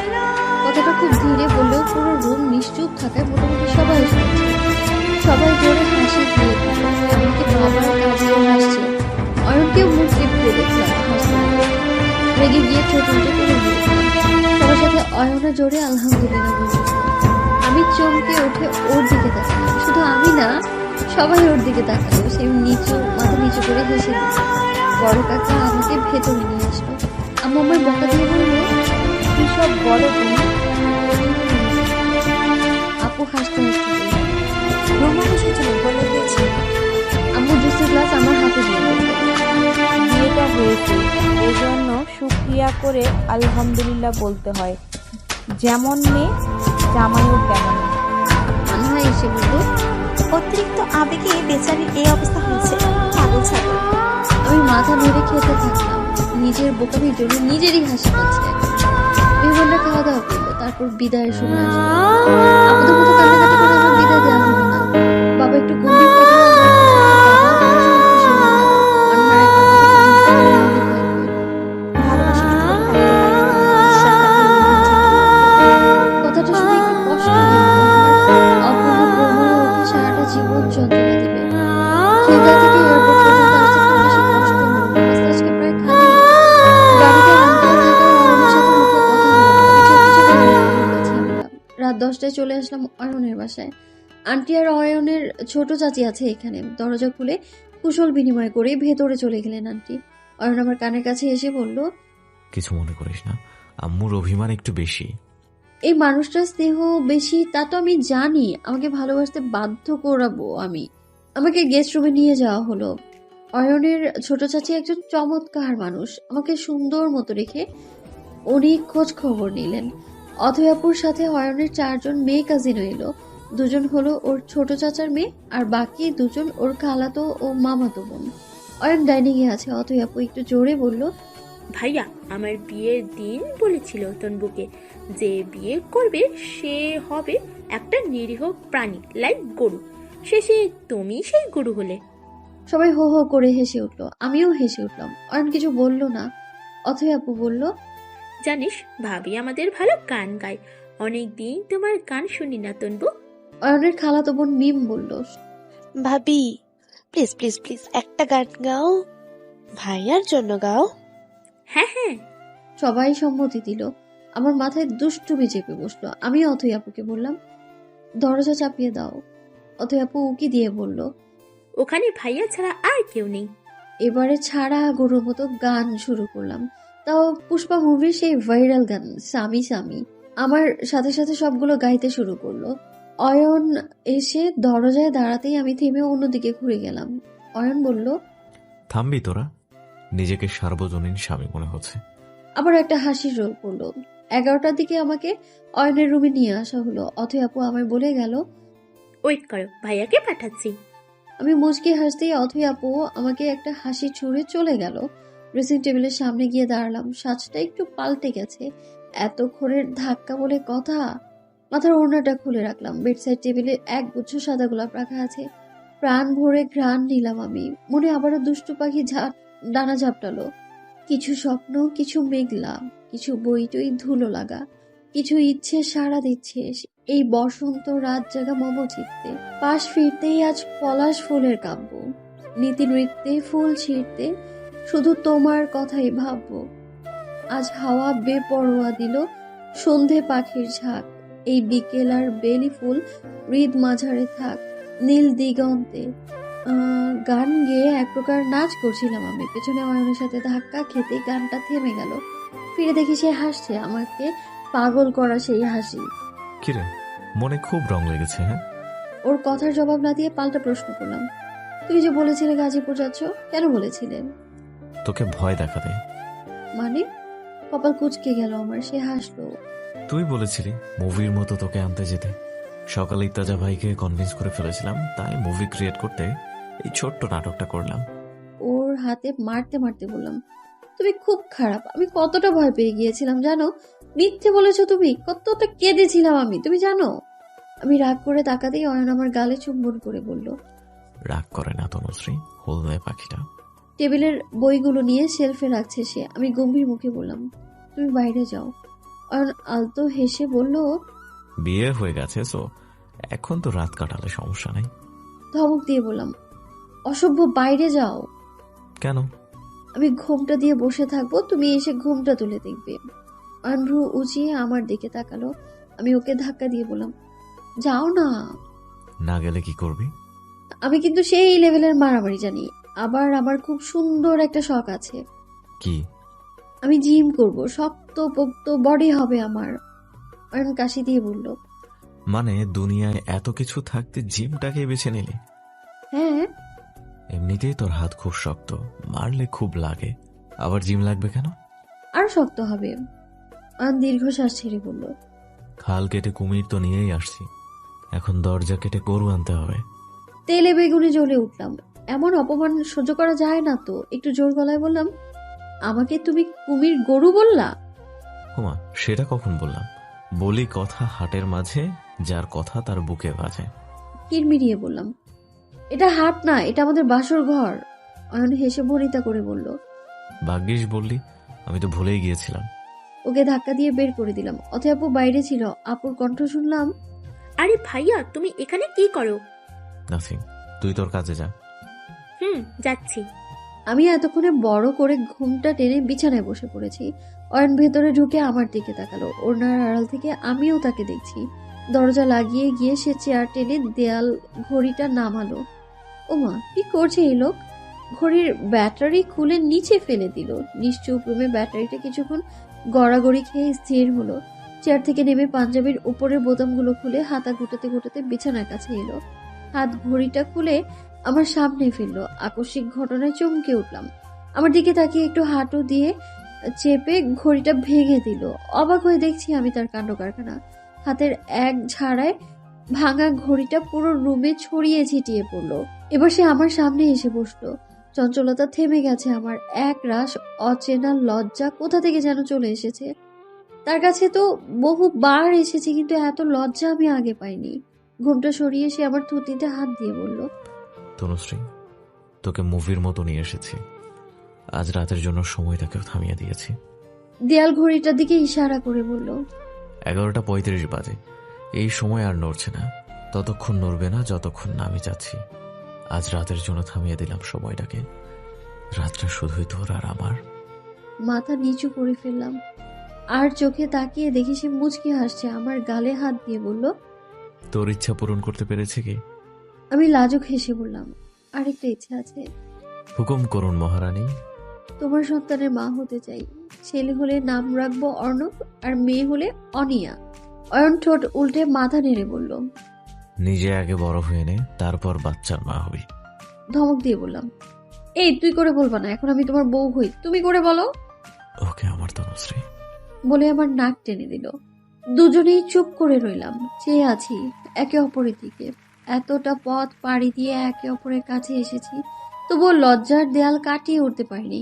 কথাটা খুব ধীরে বললেও পুরো রুম নিশ্চুপ থাকায় মোটামুটি সবাই শুনছে। সবাই জোরে হাসি দিয়ে দিল, এমনকি বাবার কাজেও হাসছে। অয়নকেও মুখ টিপতে দেখলাম হাসতে। রেগে গিয়ে ছোট উঠে তুলে দিয়েছিলাম। সবার সাথে অয়নও জোরে আলহামদুলিল্লাহ বলছিল। আমি চমকে উঠে ওর দিকে তাকালাম। শুধু আমি না, সবাই ওর দিকে তাকালো। সে মাথা নিচু করে হেসে দিল। বড় কাকা আমাকে ভেতরে নিয়ে আসলো। আম্মু আমার বকা দিয়ে বললো, কি সব বলো তুমি? আপু হাসতে হাসতে বলল, রোমান এসেছিল বলে দিয়েছি। আম্মু জুসের গ্লাস আমার হাতে দিয়ে বলল, বিয়েটা হয়েছে, এজন্য শুকরিয়া করে আলহামদুলিল্লাহ বলতে হয়। যেমন মেয়ে জামাইও তেমন। আনহা এসে বলল, অতিরিক্ত আবেগে বেচারির এই অবস্থা হয়েছে। পাগল ছাগল। আমি মাথা ধরে খেতে থাকলাম। নিজের বোকামির জন্য নিজেরই হাসি পাচ্ছে। মেহমানরা খাওয়া দাওয়া করলো, তারপর বিদায়ের সময় আসলো। আমাদের মতো কান্নাকাটি করে আমার বিদায় দেওয়া হলো না। বাবা একটু গম্ভীর থাকলেও কথাটা শুনে একটু কষ্ট হলো। অপূর্ণ প্রমাণ ওকে সারাটা জীবন যন্ত্রণা দিবে। খেদা থেকে এয়ারপোর্ট পর্যন্ত আসতে খুব বেশি কষ্ট হলো। রাস্তা আজকে প্রায় খালি। গাড়িতে আনতে থাকা অয়নের সাথে মুখে কথা হলো। চুপি চুপি বের হয়েছি আমরা। রাত 10টায় চলে আসলাম অয়নের বাসায়। আন্টি আর অয়নের ছোট চাচি আছে এখানে। দরজা খুলে কুশল বিনিময় করে ভেতরে চলে গেলেন আন্টি। অয়ন আমার কানের কাছে এসে বলল, কিছু মনে করিস না, আম্মুর অভিমান একটু বেশি। এই মানুষটার স্নেহ বেশি তা তো আমি জানি। আমাকে ভালোবাসতে বাধ্য করাবো আমি। আমাকে গেস্ট রুমে নিয়ে যাওয়া হলো। অয়নের ছোট চাচি একজন চমৎকার মানুষ। আমাকে সুন্দর মতো রেখে অনেক খোঁজ খবর নিলেন। অথয়াপুর সাথে অয়নের 4 জন মেয়ে কাজিনও এলো। 2 জন হলো ওর ছোট চাচার মেয়ে, আর বাকি 2 জন ওর খালাতো ও মামাতো বোন। অয়ন ডাইনিং এ আছে। অথয়াপু একটু জোরে বলল, ভাইয়া আমার বিয়ের দিন বলেছিল তনবুকে যে বিয়ে করবে সে হবে একটা নিরীহ প্রাণী, লাইক গরু। শেষে তুমি সেই গরু হলে। সবাই হো হো করে হেসে উঠলো। আমিও হেসে উঠলাম। অয়ন কিছু বলল না। অথয়াপু বলল, জানিস ভাবি আমাদের ভালো গান গায়, অনেক দিন তোমার গান শুনি না তনবু। অয়নের খালাতো বোন মিম বলল, ভাবি প্লিজ প্লিজ প্লিজ একটা গান গাও, ভাইয়ার জন্য গাও। হ্যাঁ হ্যাঁ। সবাই সম্মতি দিল। আমার মাথায় দুষ্টুমি চেপে বসলো। আমি অথয়াপুকে বললাম, দরজা চাপিয়ে দাও। অথয়াপু উকি দিয়ে বলল, ওখানে ভাইয়া ছাড়া আর কেউ নেই। এবারে ছাড়া গরুর মতো গান শুরু করলাম। তাও পুষ্পা মুভির সেই ভাইরাল গান সামি সামি। আমার সাথে সাথে সবগুলো গাইতে শুরু করলো। অয়ন এসে দরজায় দাঁড়াতেই আমি থেমে অন্যদিকে ঘুরে গেলাম। অয়ন বলল, থামবি তোরা? নিজেকে সার্বজনীন স্বামী মনে হচ্ছে। আবার একটা হাসির রোল পড়লো। 11টার দিকে আমাকে অয়নের রুমে নিয়ে আসা হলো। অথয়াপু আমায় বলে গেল, ওয়েট করো, ভাইয়াকে পাঠাচ্ছি। আমি মুচকি হাসতেই অথয়াপু আমাকে একটা হাসি ছুঁড়ে চলে গেল। ড্রেসিং টেবিলের সামনে গিয়ে দাঁড়ালাম। সাজটা একটু পাল্টে গেছে। এতক্ষণের ধাক্কা বলে কথা। মাথার ওড়নাটা খুলে রাখলাম। বেডসাইড টেবিলে এক গুচ্ছ সাদা গোলাপ রাখা আছে। প্রাণ ভরে ঘ্রাণ নিলাম আমি। মনে আবারও দুষ্টু পাখি ডানা ঝাপটালো। কিছু স্বপ্ন, কিছু মেঘলা, কিছু বইটই ধুলো লাগা, কিছু ইচ্ছে সাড়া দিচ্ছে এই বসন্ত রাত জাগা মম চিত্তে। পাশ ফিরতেই আজ পলাশ ফুলের কাব্য, নীতি নৃত্যে ফুল ছিঁড়তে শুধু তোমার কথাই ভাববো। আজ হাওয়া বেপরোয়া দিল সন্ধে পাখির ঝাঁক। এই বিকেল আর বেলি ফুল হৃদ মাঝারে থাক নীল দিগন্তে। গান গেয়ে এক প্রকার নাচ করছিলাম আমি। পেছনে অয়নের সাথে ধাক্কা খেতে গানটা থেমে গেল। ফিরে দেখি সে হাসছে, আমাকে পাগল করা সেই হাসি। কিরে, মনে খুব রং লেগেছে? হ্যাঁ। ওর কথার জবাব না দিয়ে পাল্টা প্রশ্ন করলাম, তুই যে বলেছিলে গাজীপুর যাচ্ছ, কেন বলেছিলে? তোকে ভয় দেখাতে। মানে? কপাল কুঁচকে গেল আমার। সে হাসলো। তুই বলেছিলি মুভির মতো তোকে আনতে যেতে। সকালে ইত্তাজা ভাইকে কনভিন্স করে ফেলেছিলাম, তাই মুভি ক্রিয়েট করতে এই ছোট্ট নাটকটা করলাম। ওর হাতে মারতে মারতে বললাম, তুমি খুব খারাপ। আমি কতটা ভয় পেয়ে গিয়েছিলাম জানো? মিথ্যে বলেছো তুমি। কতটা কেঁদেছিলাম আমি, তুমি জানো? আমি রাগ করে তাকাতেই অয়ন আমার গালে চুম্বন করে বলল। রাগ করে না তনুশ্রী, হলদে পাখিটা। টেবিলের বইগুলো নিয়ে শেলফে রাখছে সে। আমি গম্ভীর মুখে বললাম, তুমি বাইরে যাও। অয়ন আলতো হেসে বলল, বিয়ে হয়ে গেছে, সো এখন তো রাত কাটালে সমস্যা নেই। ধমক দিয়ে বললাম, অসভ্য, বাইরে যাও। কেন? আমি ঘোমটা দিয়ে বসে থাকবো, তুমি এসে ঘোমটা তুলে দেখবে। অয়ন ভ্রু উঁচিয়ে আমার দিকে তাকালো। আমি ওকে ধাক্কা দিয়ে বললাম, যাও না। না গেলে কি করবি? আমি কিন্তু সেই লেভেলের মারামারি জানি। আবার আমার খুব সুন্দর একটা শখ আছে। কি? আমি জিম করব, শক্ত পোক্ত বডি হবে আমার। অয়ন কাশি দিয়ে বলল, মানে দুনিয়ায় এত কিছু থাকতে জিমটাকে বেছে নিলি? হ্যাঁ। এমনিতেই তোর হাত খুব শক্ত, মারলে খুব লাগে, আবার জিম লাগবে কেন? আর শক্ত হবে। অয়ন দীর্ঘশ্বাস ছেড়ে বলল, খাল কেটে কুমির তো নিয়েই আসছি, এখন দরজা কেটে গরু আনতে হবে। তেলে বেগুনে জ্বলে উঠলাম। এমন অপমান সহ্য করা যায় না তো। একটু জোর গলায় বললাম, আমাকে তুমি কুমির গরু বললা? হুমা, সেটা কখন বললাম? বলি কথা হাটের মাঝে, যার কথা তার বুকে বাজে। কিরমিরিয়ে বললাম, এটা হাট না, এটা আমাদের বাসর ঘর। অয়ন হেসে ভনিতা করে বলল, ভাগ্যিস বললি, আমি তো ভুলেই গিয়েছিলাম। ওকে ধাক্কা দিয়ে বের করে দিলাম। অথবা আপু বাইরে ছিল। আপুর কণ্ঠ শুনলাম, আরে ভাইয়া, তুমি এখানে কি করো? নাথিং, তুই তোর কাজে যা। যাচ্ছি। আমি এতক্ষণে বড় করে ঘুমটা টেনে বিছানায় বসে পড়েছি। অয়ন ভেতরে ঢুকে আমার দিকে তাকালো। ওনার আড়াল থেকে আমিও তাকে দেখছি। দরজা লাগিয়ে গিয়ে সে চেয়ার টেনে দেয়াল ঘড়িটা নামালো। ওমা, কি করছে এই লোক? ঘড়ির ব্যাটারি খুলে নিচে ফেলে দিল। নিশ্চুপ রুমে ব্যাটারিটা কিছুক্ষণ গড়াগড়ি খেয়ে স্থির হলো। চেয়ার থেকে নেমে পাঞ্জাবির উপরের বোতামগুলো খুলে হাতা গুটাতে গুটাতে বিছানার কাছে এলো। হাত ঘড়িটা খুলে আমার সামনে ফেললো। আকস্মিক ঘটনায় চমকে উঠলাম। আমার দিকে তাকিয়ে একটু হাঁটু দিয়ে চেপে ঘড়িটা ভেঙে দিল। অবাক হয়ে দেখছি আমি তার কাণ্ড কারখানা। হাতের এক ঝাড়ায় ভাঙা ঘড়িটা পুরো রুমে ছড়িয়ে ছিটিয়ে পড়লো। এবার সে আমার সামনে এসে বসলো। চঞ্চলতা থেমে গেছে আমার। এক রাশ অচেনা লজ্জা কোথা থেকে যেন চলে এসেছে। তার কাছে তো বহুবার এসেছি, কিন্তু এত লজ্জা আমি আগে পাইনি। ঘুমটা সরিয়ে সে আমার থুতনিতে হাত দিয়ে বলল, তনুশ্রী, তোকে মুভির মতো নিয়ে এসেছি। আজ রাতের জন্য সময়টাকে থামিয়ে দিয়েছি। দেয়াল ঘড়িটার দিকে ইশারা করে বলল, 11:35 বাজে। এই সময় আর নড়ছে না, ততক্ষণ নড়বে না যতক্ষণ না আমি যাচ্ছি। আজ রাতের জন্য থামিয়ে দিলাম সময়টাকে। রাতটা শুধুই তোর আর আমার। মাথা নিচু করে ফেললাম। আর চোখে তাকিয়ে দেখি সে মুচকি হাসছে। আমার গালে হাত দিয়ে বলল, তোর ইচ্ছা পূরণ করতে পেরেছে কি? আমি লাজুক হেসে বললাম, আরেকটা ইচ্ছা আছে। হুকুম করুন মহারানী। তোমার সন্তানের মা হতে চাই। ছেলে হলে নাম রাখবো অর্ণব, আর মেয়ে হলে অনিয়া। অয়ন ঠোঁট উল্টে মাথা নেড়ে বলল, নিজে আগে বড় হয়ে নে, তারপর বাচ্চার মা হবি। ধমক দিয়ে বললাম, এই তুই করে বলবা না, এখন আমি তোমার বউ হই, তুমি করে বলো। ওকে আমার তনুশ্রী। বলে আমার নাক টেনে দিল। দুজনেই চুপ করে রইলাম। চেয়ে আছি একে অপরের দিকে। এতটা পথ পাড়ি দিয়ে একে অপরের কাছে এসেছি, তবুও লজ্জার দেয়াল কাটিয়ে উঠতে পারিনি।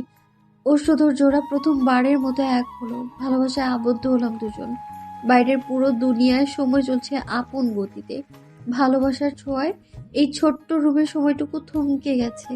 অষ্টধর জোড়া প্রথমবারের মতো এক হলো। ভালোবাসায় আবদ্ধ হলাম দুজন। বাইরের পুরো দুনিয়ায় সময় চলছে আপন গতিতে। ভালোবাসার ছোঁয়ায় এই ছোট্ট রুমের সময়টুকু থমকে গেছে।